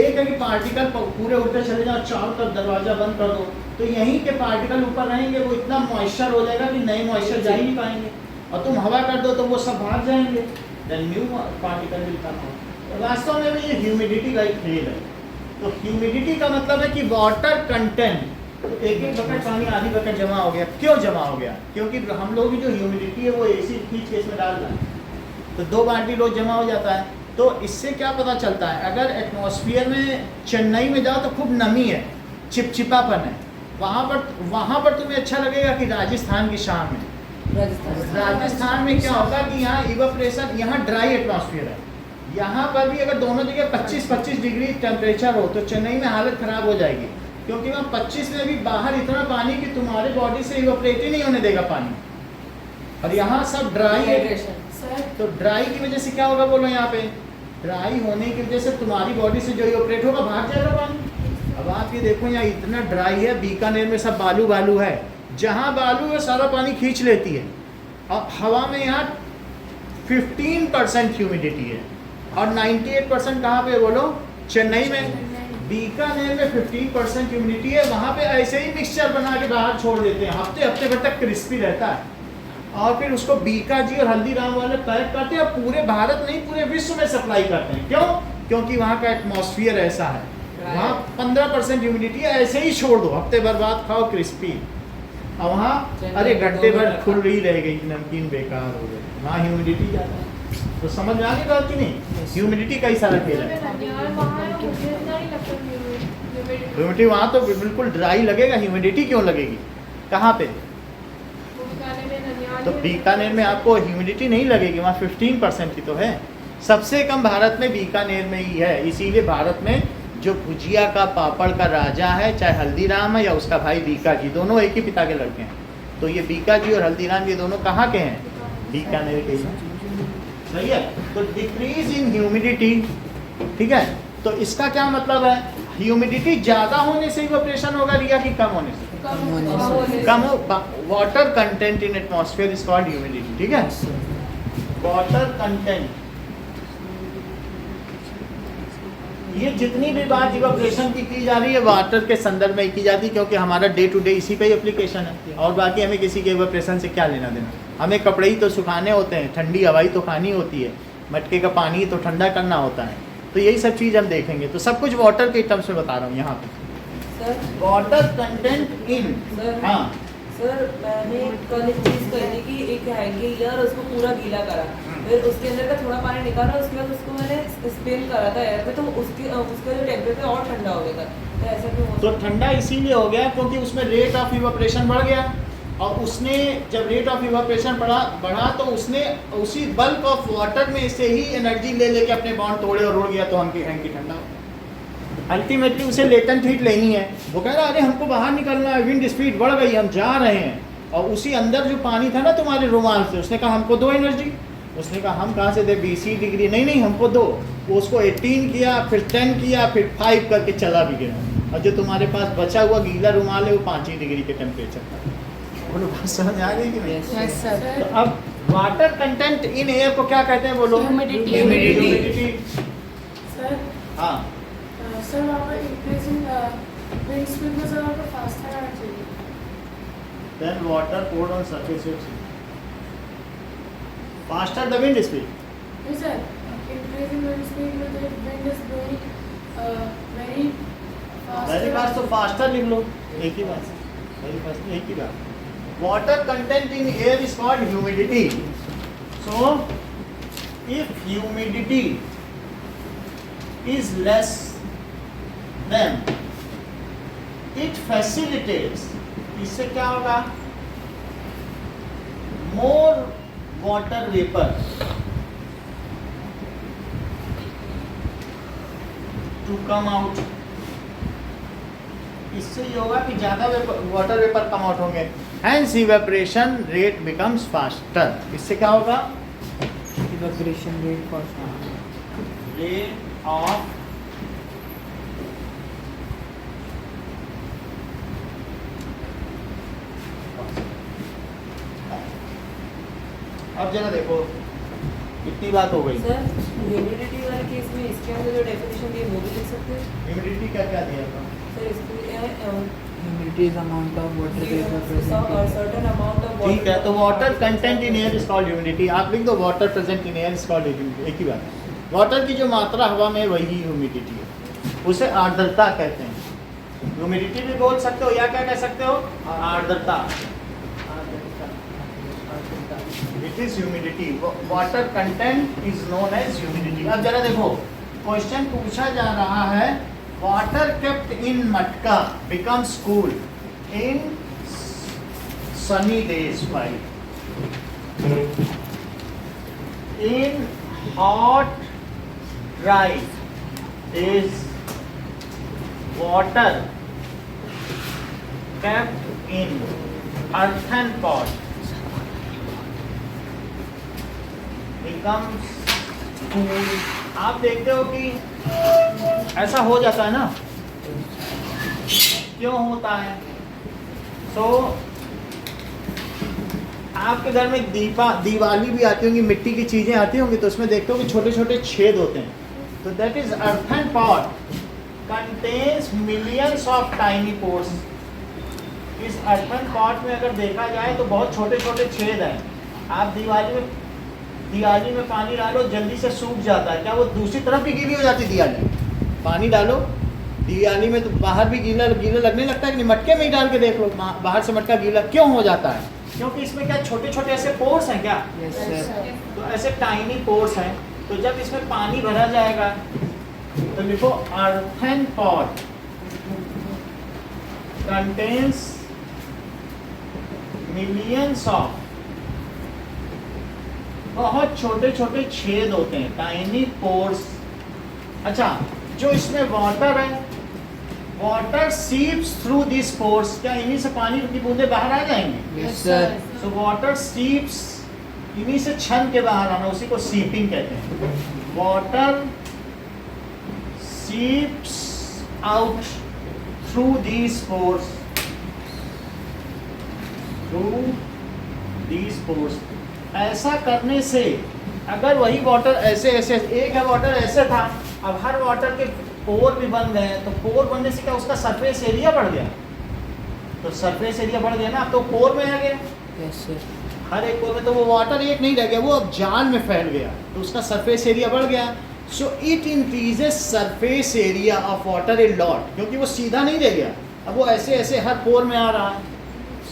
एक है कि पार्टिकल पूरे उल्टे चले जाओ, चारों तरफ दरवाजा बंद कर दो, तो यहीं के पार्टिकल ऊपर रहेंगे, वो इतना मॉइस्चर हो जाएगा कि नए मॉइस्चर जा ही नहीं पाएंगे, और तुम हवा कर दो तो वो सब भाग जाएंगे, then new particle will come out. वास्तव में भी ये ह्यूमिडिटी का एक खेल है। तो ह्यूमिडिटी का मतलब है कि वाटर कंटेंट, तो एक एक बकेट पानी आधी बकेट जमा हो गया, क्यों जमा हो गया? क्योंकि हम लोग की जो ह्यूमिडिटी है वो एसी खींच के इसमें डाल रहा है, तो 2 बाल्टी रोज जमा हो जाता है। तो इससे क्या पता चलता है, अगर एटमॉस्फेयर में चेन्नई में जाओ तो खूब नमी है, चिपचिपापन है, वहाँ पर तुम्हें अच्छा लगेगा कि राजस्थान की शाम में। राजस्थान में क्या होगा कि यहाँ इवेपोरेशन, यहाँ ड्राई एटमॉस्फेयर है, यहाँ पर भी अगर दोनों जगह 25-25 डिग्री टेम्परेचर हो तो चेन्नई में हालत खराब हो जाएगी, क्योंकि वहाँ 25 में भी बाहर इतना पानी कि तुम्हारे बॉडी से इवेपोरेट ही नहीं होने देगा पानी, और यहाँ सब ड्राई है। तो ड्राई की वजह से क्या होगा बोलो, यहाँ पे ड्राई होने की वजह से तुम्हारी बॉडी से जो इवेपोरेट होगा भाग जाएगा पानी। अब आप ये देखो यहाँ इतना ड्राई है, बीकानेर में सब बालू बालू है, जहाँ बालू है सारा पानी खींच लेती है, और हवा में यहाँ 15% ह्यूमिडिटी है, और 98% कहाँ पे बोलो, चेन्नई में। बीकानेर में 15% ह्यूमिडिटी है, वहाँ पे ऐसे ही मिक्सचर बना के बाहर छोड़ देते हैं, हफ्ते हफ्ते भर तक क्रिस्पी रहता है। और फिर उसको बीकाजी और हल्दीराम वाले पैक करते हैं और पूरे भारत नहीं पूरे विश्व में सप्लाई करते हैं। क्यों? क्योंकि वहाँ का एटमॉस्फेयर ऐसा है, वहाँ 15% ह्यूमिडिटी है, ऐसे ही छोड़ दो, हफ्ते भर बाद खाओ क्रिस्पी, और वहाँ अरे घंटे भर खुल रही रह गई, नमकीन बेकार हो गई, वहाँ ह्यूमिडिटी ज़्यादा है। तो समझ में आने बात कि नहीं, ह्यूमिडिटी का ही सारा खेल है। ह्यूमिडिटी वहाँ तो बिल्कुल ड्राई लगेगा, ह्यूमिडिटी क्यों लगेगी? कहाँ पे? तो बीकानेर में आपको ह्यूमिडिटी नहीं लगेगी, वहाँ 15% की तो है। सबसे कम भारत में बीकानेर में ही है, इसीलिए भारत में जो भुजिया का पापड़ का राजा है, चाहे हल्दीराम है या उसका भाई बीका जी, दोनों एक ही पिता के लड़के हैं। तो ये बीका जी और हल्दीराम ये दोनों कहाँ के हैं? बीकानेर के ही। सही है। तो डिक्रीज इन ह्यूमिडिटी, ठीक है, तो इसका क्या मतलब है? ह्यूमिडिटी ज़्यादा होने से इवेपोरेशन होगा रिया कि कम होने से? कम हो। Water content in atmosphere is called humidity, ठीक है। वाटर कंटेंट, ये जितनी भी बात इवेपोरेशन की जा रही है वाटर के संदर्भ में की जाती है, क्योंकि हमारा डे टू डे इसी पे ही एप्लीकेशन है, और बाकी हमें किसी के इवेपोरेशन से क्या लेना देना। हमें कपड़े ही तो सुखाने होते हैं, ठंडी हवाई तो खानी होती है, मटके का पानी तो ठंडा करना होता है, तो यही सब चीज़ हम देखेंगे। तो सब कुछ वाटर के टर्म्स में बता रहा हूँ यहाँ पे। वाटर कंटेंट इन, हाँ सर मैंने कल एक चीज़ कही कि एक हैंगी यार उसको पूरा गीला करा, फिर उसके अंदर का थोड़ा पानी निकाला, उसके बाद उसको मैंने स्पिन करा था एयर पे, तो उसका जो टेम्परेचर और ठंडा हो गया था। तो ऐसा क्यों? तो ठंडा इसीलिए हो गया क्योंकि उसमें रेट ऑफ इवेपोरेशन बढ़ गया, और उसने जब रेट ऑफ इवेपोरेशन बढ़ा तो उसने उसी बल्क ऑफ वाटर में से ही एनर्जी ले लेके अपने बॉन्ड तोड़े और उड़ गया, तो हैंकी ठंडा हो। अल्टीमेटली उसे लेटेंट हीट लेनी है। वो कह रहा अरे हमको बाहर निकलना है, विंड स्पीड बढ़ गई, हम जा रहे हैं, और उसी अंदर जो पानी था ना तुम्हारे रुमाल से, उसने कहा हमको दो एनर्जी। उसने कहा हम कहाँ से दे, 20 डिग्री, नहीं हमको दो। वो उसको 18 किया, फिर 10 किया, फिर 5 करके चला भी गया, और जो तुम्हारे पास बचा हुआ गीला रुमाल है वो 5 ही डिग्री के टेम्परेचर का। बोलो बात समझ आ गई कि नहीं? Yes sir. तो अब वाटर कंटेंट इन एयर को क्या कहते हैं बोलो? ह्यूमिडिटी। सर हाँ सर वहाँ पर इंक्रीजिंग विंड स्पीड में सर वहाँ पर फास्टर आना चाहिए। then water poured on surface is faster the wind speed. नहीं सर, increasing wind speed में the wind is blowing very fast. very fast तो faster लिख लो, एक ही बात, very fast एक ही बात। water content in air is called humidity. so if humidity is less then it facilitates, इससे क्या होगा? More water vapour to come out, इससे ये होगा कि ज्यादा वाटर वेपर कम आउट होंगे, hence evaporation rate becomes faster. इससे क्या होगा? Evaporation rate faster, rate of अब जरा देखो कितनी बात हो गई। सर ह्यूमिडिटी वाले केस में इसके अंदर जो डेफिनेशन दी है वो भी लिख सकते हैं? ह्यूमिडिटी क्या क्या दिया था? सर इसमें क्या है? Humidity is amount of water vapour present. Certain amount of ठीक है, तो water content in air is called humidity. आप लिख दो water present in air is called humidity, एक ही बात। वाटर की जो मात्रा हवा में वही ह्यूमिडिटी है, उसे आर्द्रता कहते हैं। ह्यूमिडिटी भी बोल सकते हो या क्या कह सकते हो? आर्द्रता। It is humidity, water content is known as humidity. अब जरा देखो क्वेश्चन पूछा जा रहा है, वाटर केप्ट इन मटका becomes cool in sunny days, why? In hot rice is water kept in earthen pot becomes cool. आप देखते हो कि ऐसा हो जाता है ना, क्यों होता है? So आपके घर में दिवाली भी आती होंगी, मिट्टी की चीज़ें आती होंगी, तो उसमें देखते हो कि छोटे छोटे छेद होते हैं, तो that is earthen pot contains millions of tiny pores. इस earthen pot में अगर देखा जाए तो बहुत छोटे छोटे छेद हैं, आप दिवाली में पानी डालो जल्दी से सूख जाता है, क्या वो दूसरी तरफ भी गीली हो जाती है? दिवाली पानी डालो दिवाली में तो बाहर भी गीला लगने लगता है कि नहीं? मटके में ही डाल के देख लो, बाहर से मटका गीला क्यों हो जाता है? क्योंकि इसमें क्या छोटे छोटे ऐसे पोर्स हैं क्या? Yes, sir. तो ऐसे टाइनी पोर्स हैं, तो जब इसमें पानी भरा जाएगा तो लिखो earthen pot contains millions of, बहुत छोटे छोटे छेद होते हैं, टाइनी पोर्स। अच्छा, जो इसमें वाटर है, वाटर सीप्स थ्रू दिस पोर्स, क्या इन्हीं से पानी की बूंदे बाहर आ जाएंगे? Yes, sir. सो वाटर सीप्स, इन्हीं से छन के बाहर आना, उसी को सीपिंग कहते हैं। Water seeps out through these pores, through these pores. ऐसा करने से अगर वही वाटर ऐसे एक है वाटर ऐसे था, अब हर वाटर के पोर भी बन गए, तो पोर बनने से क्या उसका सरफेस एरिया बढ़ गया? तो सरफेस एरिया बढ़ गया ना, अब तो पोर में आ गया, Yes, sir. हर एक पोर में, तो वो वाटर एक नहीं रह गया, वो अब जाल में फैल गया, तो उसका सरफेस एरिया बढ़ गया। So it increases surface area of water a lot, क्योंकि वो सीधा नहीं रह गया, अब वो ऐसे हर पोर में आ रहा है।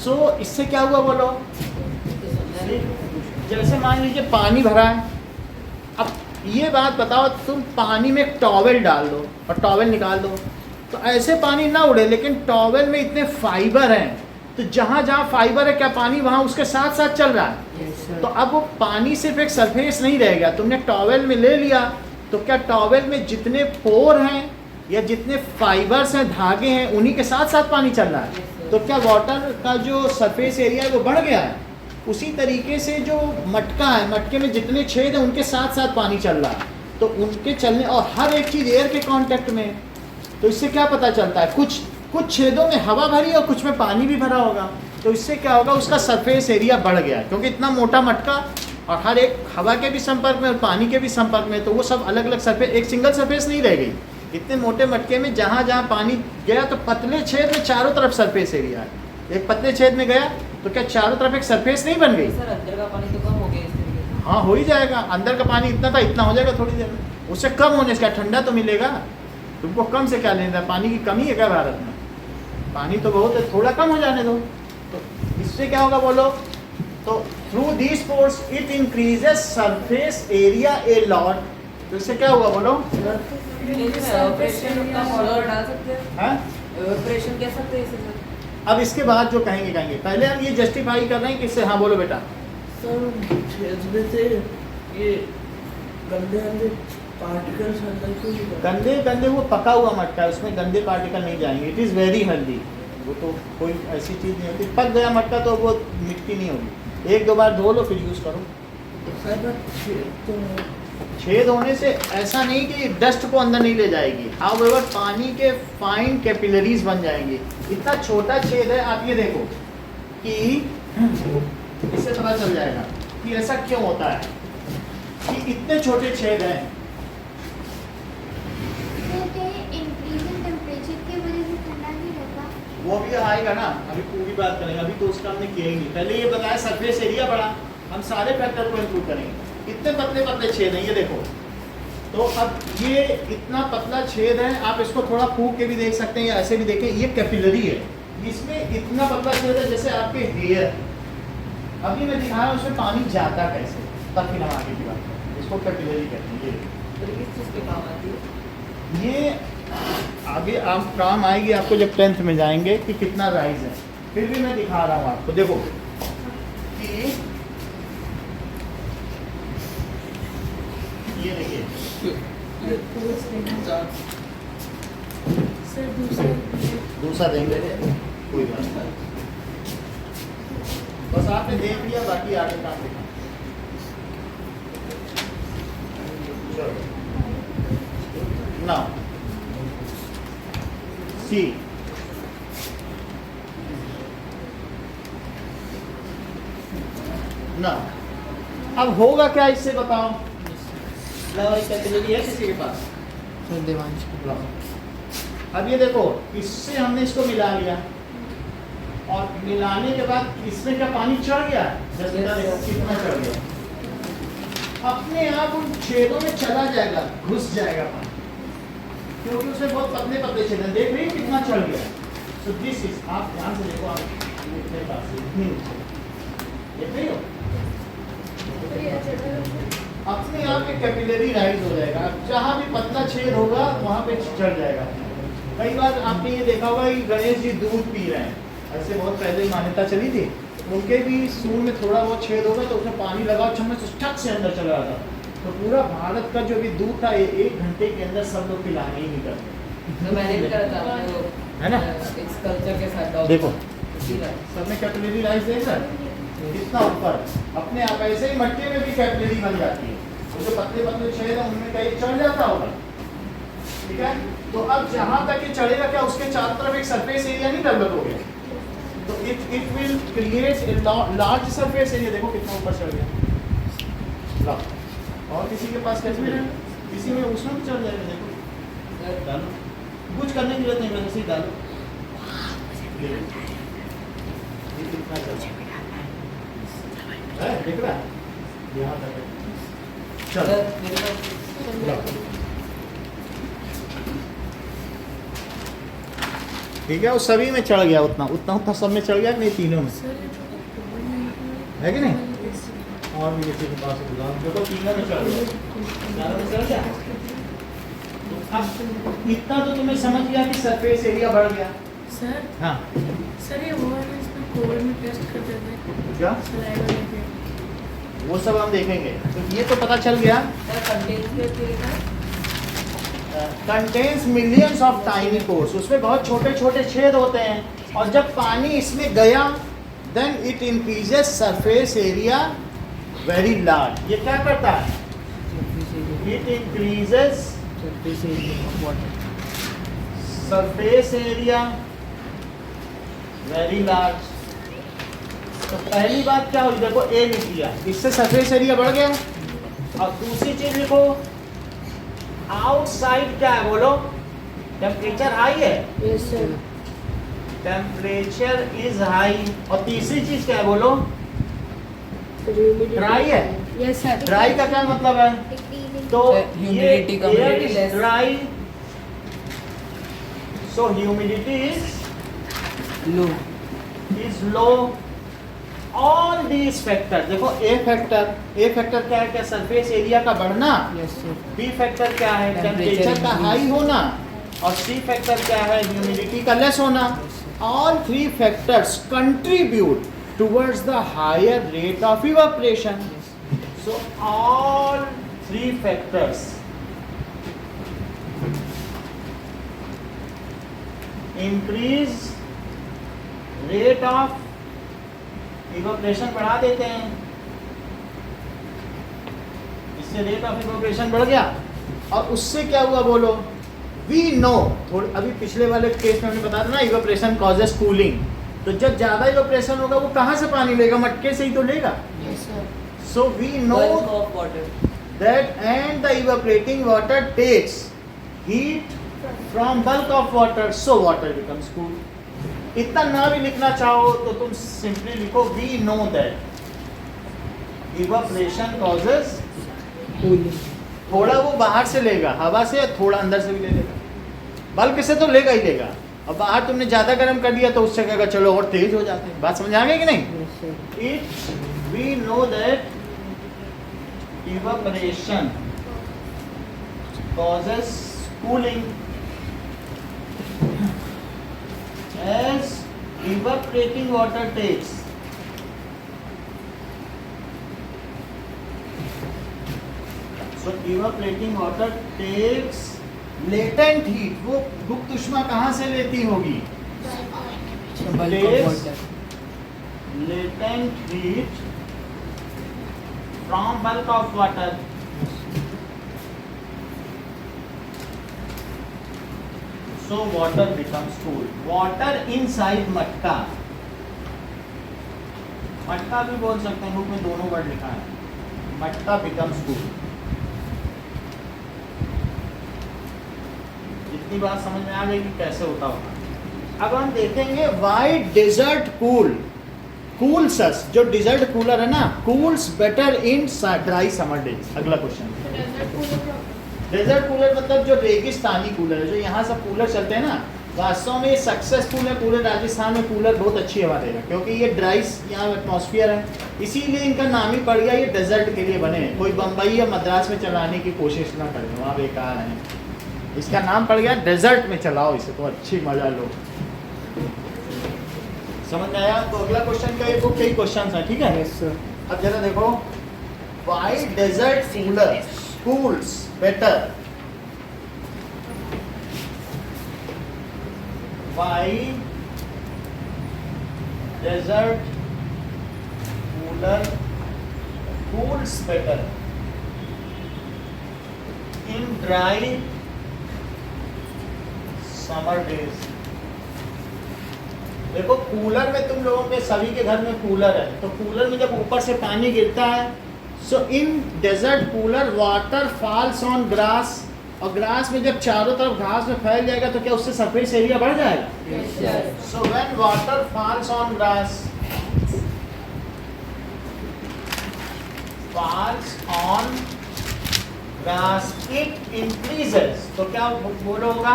सो इससे क्या हुआ बोलो? जैसे मान लीजिए पानी भरा है, अब ये बात बताओ, तुम पानी में एक टॉवेल डाल दो और टॉवेल निकाल दो, तो ऐसे पानी ना उड़े, लेकिन टॉवेल में इतने फाइबर हैं, तो जहाँ जहाँ फाइबर है क्या पानी वहाँ उसके साथ साथ चल रहा है। Yes, sir. तो अब वो पानी सिर्फ एक सरफेस नहीं रह गया, तुमने टॉवेल में ले लिया, तो क्या टॉवेल में जितने पोर हैं या जितने फाइबर्स हैं, धागे हैं, उन्हीं के साथ साथ पानी चल रहा है, तो क्या वाटर का जो सरफेस एरिया है वो बढ़ गया है? उसी तरीके से जो मटका है, मटके में जितने छेद हैं उनके साथ साथ पानी चल रहा है, तो उनके चलने, और हर एक चीज़ एयर के कांटेक्ट में, तो इससे क्या पता चलता है? कुछ छेदों में हवा भरी और कुछ में पानी भी भरा होगा, तो इससे क्या होगा? उसका सरफेस एरिया बढ़ गया, क्योंकि इतना मोटा मटका और हर एक हवा के भी संपर्क में और पानी के भी संपर्क में, तो वो सब अलग अलग सरफेस, एक सिंगल सरफेस नहीं रह गई। इतने मोटे मटके में जहाँ जहाँ पानी गया, तो पतले छेद में चारों तरफ सरफेस एरिया है, एक पतले छेद में गया तो क्या चारों तरफ एक सरफेस नहीं बन गई? सर अंदर का पानी तो कम हो गया इस तरीके से। हाँ, हो ही जाएगा, अंदर का पानी इतना था, इतना हो जाएगा थोड़ी देर में, उससे कम होने से क्या ठंडा तो मिलेगा? तुमको कम से क्या लेना है? पानी की कमी है क्या भारत में? पानी तो बहुत है, थोड़ा कम हो जाने दो। तो इससे क्या होगा बोलो? तो through these pores it increases surface area a lot, तो इससे क्या हुआ बोलो? ऑपरेशन का फॉलोअर डाल सकते हैं, हाँ, ऑपरेशन कह सकते हैं इसे सर। अब इसके बाद जो कहेंगे, पहले हम ये जस्टिफाई कर रहे हैं किससे? हाँ बोलो बेटा। सर छेद में से ये गंदे पार्टिकल्स अंदर क्यों निकलते हैं? गंदे वो पका हुआ मटका है, उसमें गंदे पार्टिकल नहीं जाएंगे, इट इज़ वेरी हेल्दी, वो तो कोई ऐसी चीज़ नहीं होती। पक गया मटका तो वो मिट्टी नहीं होगी, एक दो बार धो लो फिर यूज़ करो। सर तो छेद होने से ऐसा नहीं कि डस्ट को अंदर नहीं ले जाएगी, हाउएवर पानी के फाइन कैपिलरीज बन जाएंगे। इतना छोटा छेद है, आप ये देखो कि इससे पता चल जाएगा कि ऐसा क्यों होता है कि इतने छोटे छेद हैं। इंक्रीजिंग टेम्परेचर की वजह से ठंडा नहीं रहता। वो भी आएगा ना, अभी पूरी बात करेंगे, अभी तो उसका हमने किया ही नहीं। पहले ये बताया सरफेस एरिया बढ़ा, हम सारे फैक्टर को इंक्लूड करेंगे। इतने पतले पतले छेद हैं, ये देखो, तो अब ये इतना पतला छेद है, आप इसको थोड़ा फूक के भी देख सकते हैं या ऐसे भी देखें, ये कैपिलरी है, इसमें इतना पतला छेद है जैसे आपके हेयर। अभी मैं दिखा रहा हूँ उसमें पानी जाता कैसे, तब फिर हम आगे की बात करें, इसको कैपिलरी कहते हैं। तो किस चीज़ पे काम आती है? ये आगे आप काम आएगी आपको जब 10th में जाएंगे कि कितना राइज है। फिर भी मैं दिखा रहा हूँ आपको, देखो कि ये देखिए, सर दूसरा देंगे, कोई बात नहीं, बस आपने देख लिया, बाकी आगे काम देखा। नाउ सी, ना अब होगा क्या इससे बताओ? कैपिलरी है किसी के पास? सर देवांश अब ये देखो, इससे हमने इसको मिला लिया और मिलाने के बाद इसमें क्या पानी चढ़ गया? जल्दीदा देखो कितना चढ़ गया, अपने आप उन छेदों में चला जाएगा, घुस जाएगा पानी, क्योंकि उसमें बहुत पतले पतले छेद हैं। देख रही हैं कितना चढ़ गया। सो दिस इज, आप ध्यान से देखो, आप इतने पास से इतनी ऊंचे देख रही हो, अपने आप एक कैपिलरी राइज हो जाएगा। जहाँ भी पतला छेद होगा वहाँ पे चढ़ जाएगा। कई बार आपने ये देखा होगा कि गणेश जी दूध पी रहे हैं, ऐसे बहुत पहले मान्यता चली थी, उनके भी सूंड में थोड़ा बहुत छेद होगा तो उसमें पानी लगाओ, चम्मच ठक से अंदर चला जाता। तो पूरा भारत का जो भी दूध था ये 1 घंटे के अंदर सब लोग पिलाने ही नहीं करते। तो मैंने भी करा था अपने वो, है ना? एक स्कल्पचर के साथ dog देखो। का। इसी का। सब में कैपिलरी राइज देख रहे कितना ऊपर, अपने आप ऐसे ही मट्टी में भी कैपिलरी बन जाती है। वो जो पतले पतले छेद हैं उनमें कहीं चढ़ जाता होगा, ठीक है। तो अब जहाँ तक ये चढ़ेगा क्या उसके चारों तरफ एक सरफेस एरिया नहीं डेवलप हो गया, तो it will create a large surface area. देखो कितना ऊपर चढ़ गया। लो, और किसी के पास कैसे मिलेगा, किसी में उसमें भी चढ़ जाएगा। देखो डालो, कुछ करने की जरूरत नहीं, वैसे ही डालो। ये कितना चढ़ है, देख रहा है यहाँ तक है। चलो सर, मेरे पास- लो। ठीक है, वो सभी में चढ़ गया, उतना उतना उतना सब में चढ़ गया कि नहीं, तीनों में है कि नहीं। और भी किसी के पास जो तो तीनों में चढ़ गया, चारों में चढ़ गया। तो अब इतना तो तुम्हें समझ गया कि सरफेस एरिया बढ़ गया। सर हाँ सर ये वो है इसमें कोविड में टेस्ट करते थे क्या, सलाइवा लेके। वो सब हम देखेंगे। तो ये तो पता चल गया, सर, contains के लिए क्या है? Contains millions of tiny pores, उसमें बहुत छोटे छोटे छेद होते हैं, और जब पानी इसमें गया then it increases surface area very large. ये क्या करता है, it increases surface area of water. Surface area very large. तो पहली बात क्या हुई, देखो ए लिख दिया, इससे सरफेस एरिया बढ़ गया। और दूसरी चीज लिखो, आउटसाइड क्या है बोलो, टेम्परेचर हाई है, Yes, sir. Temperature is high. और तीसरी चीज क्या है बोलो, Humidity. ड्राई है। Yes, sir. ड्राई का क्या मतलब है, Decreasing. तो Humidity का air humidity is less. Dry, so humidity is Low. Low. All these factor, देखो ए फैक्टर क्या है, क्या सरफेस एरिया का बढ़ना। Yes, sir. बी फैक्टर क्या है, Temperature टेम्परेचर का increase. हाई होना। और सी फैक्टर क्या है, ह्यूमिडिटी का लेस होना। All 3 factors contribute towards the higher rate of evaporation. So all 3 factors increase rate of evaporation बढ़ा देते हैं, इससे रेट ऑफ इवापोरेशन बढ़ गया। और उससे क्या हुआ बोलो, वी नो, थोड़ी अभी पिछले वाले केस में हमने बताया था ना, इवापोरेशन कॉजेस कूलिंग। तो जब ज्यादा इवापोरेशन होगा वो कहाँ से पानी लेगा, मटके से ही तो लेगा। Yes, sir. So we know Bulk of water. that and the evaporating water takes heat from bulk of water, so water becomes cool. इतना ना भी लिखना चाहो तो तुम सिंपली लिखो, we know that evaporation causes Cooling. थोड़ा वो बाहर से लेगा हवा से, थोड़ा अंदर से भी ले लेगा, बल्क से तो लेगा ही लेगा। अब बाहर तुमने ज्यादा गर्म कर दिया तो उससे कहेगा चलो और तेज हो जाते हैं। बात समझ आ गई कि नहीं। Yes, sir. It we know that evaporation causes cooling as evaporating water takes so evaporating water takes latent heat, वो गुप्त ऊष्मा कहाँ से लेती होगी, The bulk of Place. water. latent heat from bulk of water. So water becomes cool. Water inside मटका, मटका भी बोल सकते हैं, बुक में दोनों वर्ड लिखा है, मटका becomes cool। इतनी बात समझ में आ गई कि कैसे होता होगा। अब हम देखेंगे why desert cool, कूल्स अस, जो डिजर्ट कूलर है ना, cools better in dry summer days. अगला क्वेश्चन, डेजर्ट कूलर मतलब जो रेगिस्तानी कूलर है, जो यहाँ सब कूलर चलते हैं ना, वास्तव में ये सक्सेसफुल है। पूरे राजस्थान में कूलर बहुत अच्छी हवा देगा, क्योंकि ये ड्राई यहाँ एटमॉस्फेयर है, इसीलिए इनका नाम ही पड़ गया, ये डेजर्ट के लिए बने हैं। कोई बम्बई या मद्रास में चलाने की कोशिश ना करें, वहाँ बेकार है। इसका नाम पड़ गया डेजर्ट में चलाओ इसे, तो अच्छी मजा लो। समझ में आया? तो अगला क्वेश्चन का, ये बुक कई क्वेश्चन है, ठीक है। Yes, sir. अब जरा देखो, why desert cooler cools better, why desert cooler cools better in dry summer days। देखो कूलर में, तुम लोगों के सभी के घर में कूलर है, तो कूलर में जब ऊपर से पानी गिरता है, so in desert cooler water falls on grass, और ग्रास में जब चारों तरफ घास में फैल जाएगा तो क्या उससे सरफेस एरिया बढ़ जाएगा? So when water falls on grass, falls on grass, it increases, तो क्या बोलो होगा?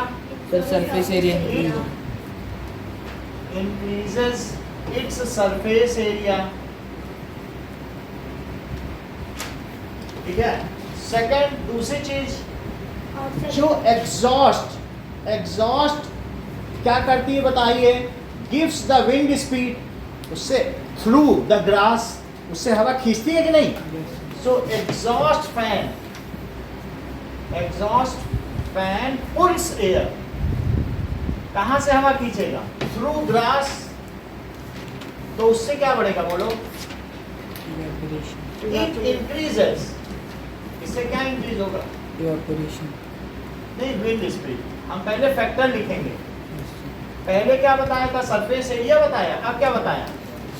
Sir, surface area increases its surface area, ठीक है। सेकंड, दूसरी चीज, जो एग्जॉस्ट क्या करती है बताइए? गिव्स द विंड स्पीड, उससे थ्रू द ग्रास, उससे हवा खींचती है कि नहीं? सो एग्जॉस्ट फैन पुल्स एयर, कहां से हवा खींचेगा? थ्रू ग्रास, तो उससे क्या बढ़ेगा बोलो? इट इंक्रीजेस, इससे क्या इंक्रीज होगा? evaporation. नहीं, विंड स्पीड। हम पहले फैक्टर लिखेंगे। पहले क्या बताया था? सरफेस एरिया बताया, अब क्या बताया?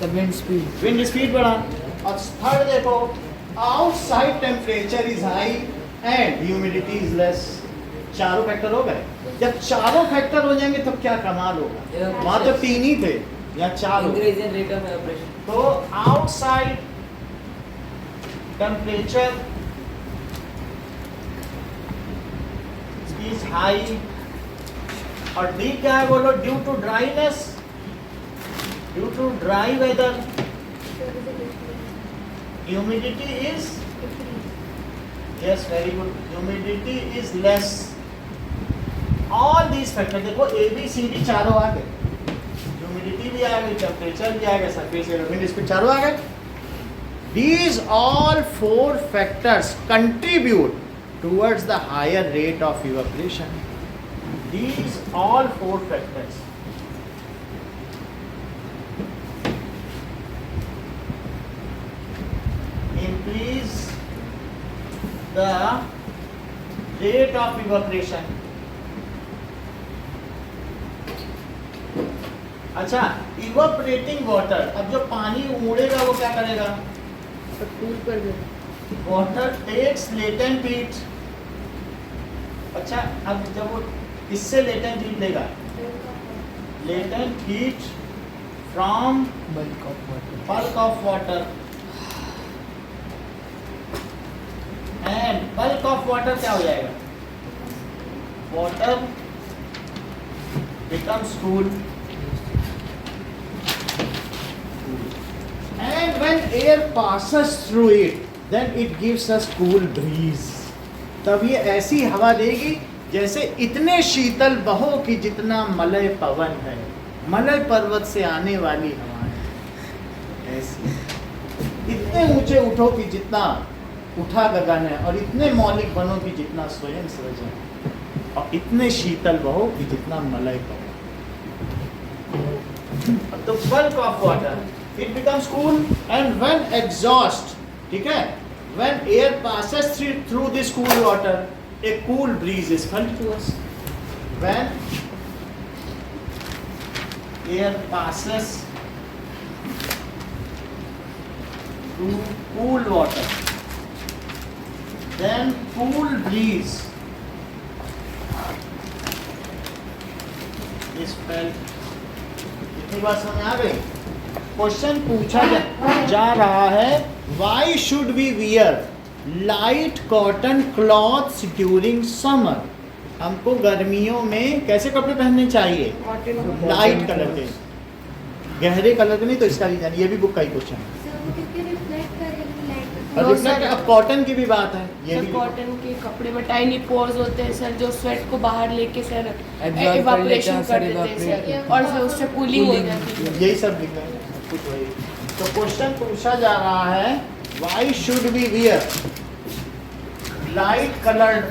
Sir, wind speed. Wind speed बढ़ा। और थर्ड देखो, outside temperature is high and humidity is less. चारों फैक्टर हो गए। जब चारों फैक्टर हो जाएंगे तब क्या कमाल होगा? वहां तो 3 ही थे, यहाँ 4 हो गए। Increase in rate of evaporation. तो आउटसाइड टेम्परेचर इज हाई, और डी क्या है बोलो? Due to dryness, due to dry weather, humidity is, yes very good, humidity is less. All these factor देखो, ए बी सी डी चारों आ गए, humidity भी आ गई, टेम्परेचर भी आ गया, सरफेस एरिया, विंड स्पीड चारों आ गए। These all 4 factors contribute towards the higher rate of evaporation. These all 4 factors increase the rate of evaporation. अच्छा, इवेपोरेटिंग वाटर, अब जो पानी उड़ेगा वो क्या करेगा? कूल कर दे। Water takes latent heat. अच्छा, अब जब वो इससे लेटेंट हीट लेगा, latent heat from Bulk of water. Bulk of water, and bulk of water क्या हो जाएगा? Water becomes cool, and when air passes through it, then it gives us cool breeze. तब ये ऐसी हवा देगी जैसे इतने शीतल बहो कि जितना मलय पवन है, मलय पर्वत से आने वाली हवा है ऐसी। इतने ऊंचे उठो कि जितना उठा गगन है, और इतने मौलिक बनो कि जितना स्वयं सृजन है, और इतने शीतल बहो कि जितना मलय पवन। तो bulk of water, it becomes cool, and when exhaust, ठीक है, when air passes through this cool water, a cool breeze is felt to us. When air passes through cool water, then cool breeze is felt. इतनी बात समझ आ गई? Question पूछा जा रहा है, why should we wear light cotton clothes during summer. हमको गर्मियों में कैसे कपड़े पहनने चाहिए? लाइट कलर के, गहरे कलर के नहीं। तो इसका रीजन, ये भी बुक का ही क्वेश्चन है। So, क्योंकि रिफ्लेक्ट करेगी लाइट। और रिफ्लेक्ट, अब कॉटन की भी बात है, ये सर भी कॉटन के कपड़े में टाइनी पोर्स होते हैं सर, जो स्वेट को बाहर लेके सर Absorb कर लेते इवापोरेशन हैं, कर सर, देते हैं सर, evaporate। और फिर उससे कूलिंग हो Cooling। जाती है। यही सब लिखा है कुछ वही। तो क्वेश्चन पूछा जा रहा है, why should we wear light coloured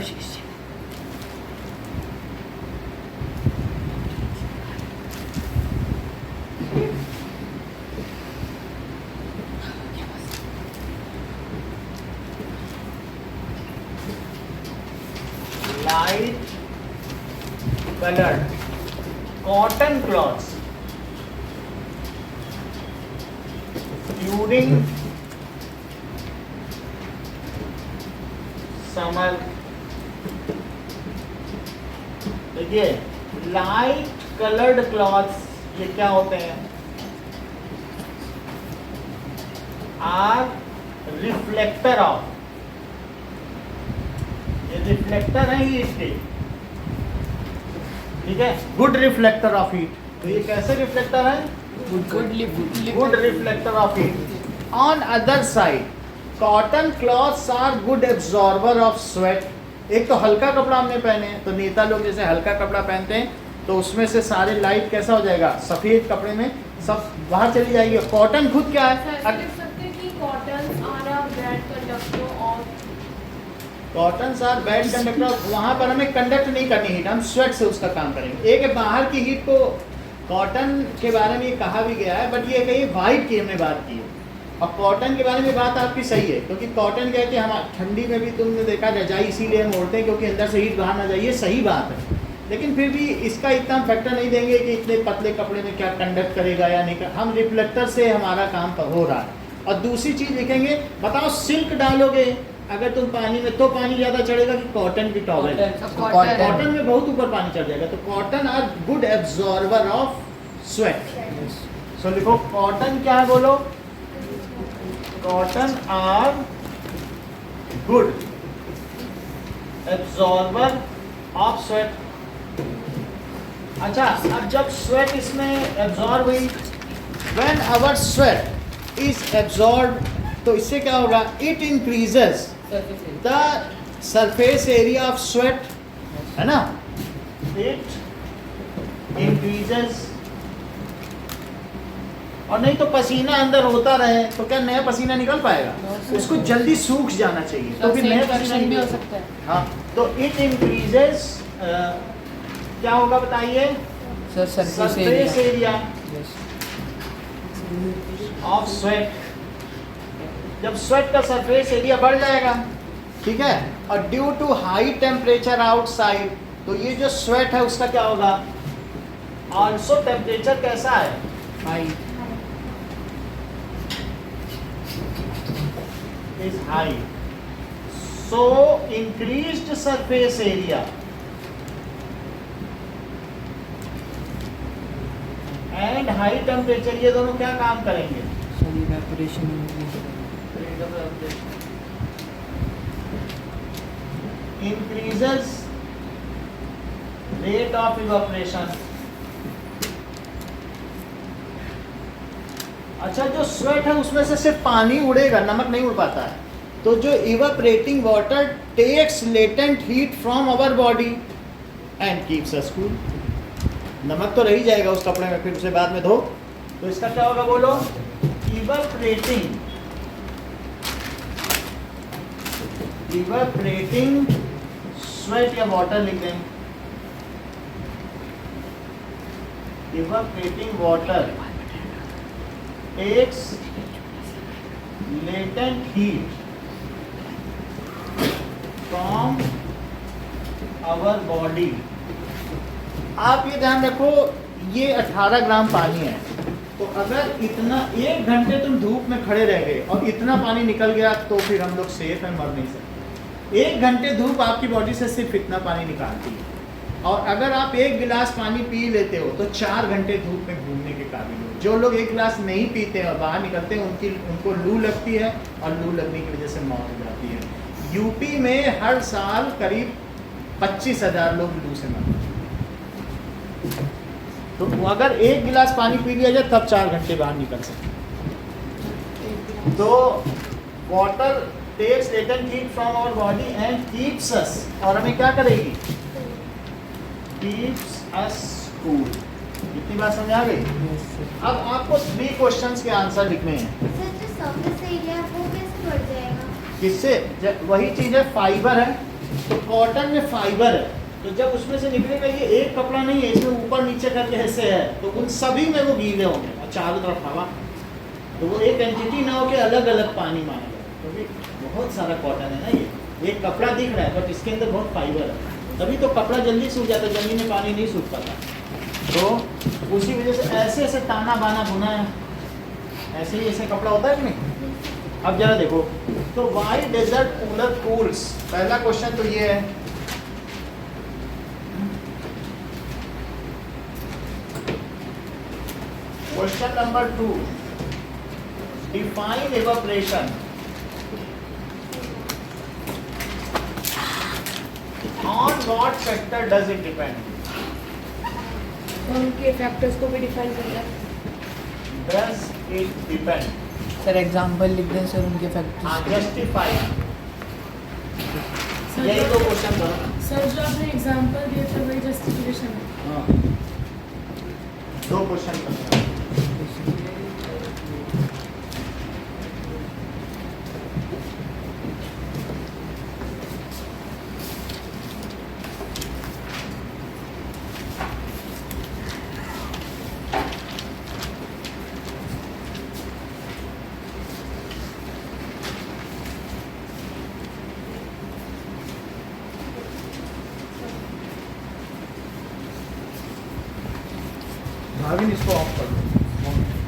light coloured cotton clothes during summer. देखिए, लाइट कलर्ड क्लॉथ्स ये क्या होते हैं? आर रिफ्लेक्टर ऑफ, ये रिफ्लेक्टर है हीट के, ठीक है, गुड रिफ्लेक्टर ऑफ हीट। तो ये कैसे रिफ्लेक्टर है? Good reflector of heat. On other side, cotton clothes are good absorber of sweat. एक तो हल्का कपड़ा हमने पहने हैं, तो नेता लोग जैसे हल्का कपड़ा पहनते हैं तो उसमें से सारे लाइट कैसा हो जाएगा? सफेद कपड़े में सब बाहर चली जाएगी। कॉटन खुद क्या है? Cotton are bad conductor. वहां पर हमें कंडक्ट नहीं करनी हीट, हम स्वेट से उसका काम करेंगे। एक है बाहर की हीट को, कॉटन के बारे में ये कहा भी गया है, बट ये कहीं वाइट की हमने बात की है। और कॉटन के बारे में बात आपकी सही है, क्योंकि कॉटन क्या है कि हम ठंडी में भी तुमने देखा रजाई इसीलिए हम ओढ़ते हैं क्योंकि अंदर से हीट बाहर ना जाए, सही बात है। लेकिन फिर भी इसका इतना फैक्टर नहीं देंगे कि इतने पतले कपड़े में क्या कंडक्ट करेगा या नहीं। हम रिफ्लेक्टर से हमारा काम हो रहा है। और दूसरी चीज लिखेंगे, बताओ सिल्क डालोगे अगर तुम पानी में तो पानी ज्यादा चढ़ेगा कि कॉटन की टॉवेल? कॉटन में बहुत ऊपर पानी चढ़ जाएगा। तो cotton are good absorber of sweat. So लिखो कॉटन क्या है, बोलो। Cotton are good absorber of sweat. अच्छा, अब जब स्वेट इसमें एब्जॉर्ब हुई, when our sweat is absorb, तो इससे क्या होगा? It increases the surface area of sweat, है ना? It increases. और नहीं तो पसीना अंदर होता रहे तो क्या नया पसीना निकल पाएगा? उसको जल्दी सूख जाना चाहिए, तो फिर नया पसीना भी हो सकता है। हाँ, तो इट इंक्रीजेस क्या होगा बताइए? Sir surface area of sweat. जब स्वेट का सरफेस एरिया बढ़ जाएगा, ठीक है, और due to high temperature outside, तो ये जो स्वेट है उसका क्या होगा? ऑल्सो टेम्परेचर कैसा है? High is high, so increased surface area and high temperature, ये दोनों क्या काम करेंगे? Sir evaporation increases rate of evaporation। अच्छा, जो स्वेट है उसमें से सिर्फ पानी उड़ेगा, नमक नहीं उड़ पाता है। तो जो evaporating water takes latent heat from our body and keeps us cool. नमक तो रह ही जाएगा उस कपड़े में, फिर उसे बाद में धो। तो इसका क्या होगा, बोलो? इवापोरेटिंग स्वेट या वाटर लिख दें। Evaporating water takes latent heat from our body। आप ये ध्यान रखो, ये 18 ग्राम पानी है, तो अगर इतना 1 घंटे तुम धूप में खड़े रह गए और इतना पानी निकल गया तो फिर हम लोग सेफ है, मर नहीं सकते। 1 घंटे धूप आपकी बॉडी से सिर्फ इतना पानी निकालती है, और अगर आप एक गिलास पानी पी लेते हो तो 4 घंटे धूप में घूमने के काबिल हो। जो लोग एक गिलास नहीं पीते हैं और बाहर निकलते हैं उनको लू लगती है और लू लगने की वजह से मौत हो जाती है। यूपी में हर साल करीब 25,000 लोग लू से मरते हैं। तो अगर एक गिलास पानी पी लिया जाए तब 4 घंटे बाहर निकल सकते। तो water takes latent heat from our body and keeps us, और हमें क्या करेगी? Keeps us cool. इतनी बात समझ आ गई? अब आपको 3 क्वेश्चंस के आंसर लिखने हैं। सर जो सरफेस एरिया है वो कैसे बढ़ जाएगा? किससे? वही चीज़ है, फाइबर है। तो कॉटन में फाइबर है, तो जब उसमें से निकलेगा, ये एक कपड़ा नहीं है, इसमें ऊपर नीचे करके हिस्से है, तो उन सभी में वो गीले होंगे और चारों तरफ हवा, तो वो एक एंटिटी ना हो के अलग अलग पानी माना जाए, क्योंकि बहुत सारा कॉटन है ना। ये एक कपड़ा दिख रहा है बट इसके अंदर बहुत फाइबर है, तभी तो कपड़ा जल्दी सूख जाता है, जमीन में पानी नहीं सूख पाता। तो उसी वजह से ऐसे ऐसे ताना बाना बुना है, ऐसे ही ऐसे कपड़ा होता है कि नहीं। अब जरा देखो, तो वाई डेजर्ट कूलर कूल्स, पहला क्वेश्चन तो ये है। Question number 2, define evaporation. On what factor does it depend? उनके फैक्टर्स को भी डिफाइन करना है। Does it depend? Sir example लिख दें सर उनके हाँ, फैक्टर्स। जस्टिफाई। सर यही दो क्वेश्चन करो। सर जो आपने एग्जांपल दिया था वही जस्टिफिकेशन है। हाँ, 2 क्वेश्चन करो। भाभी इसको ऑफ कर दो।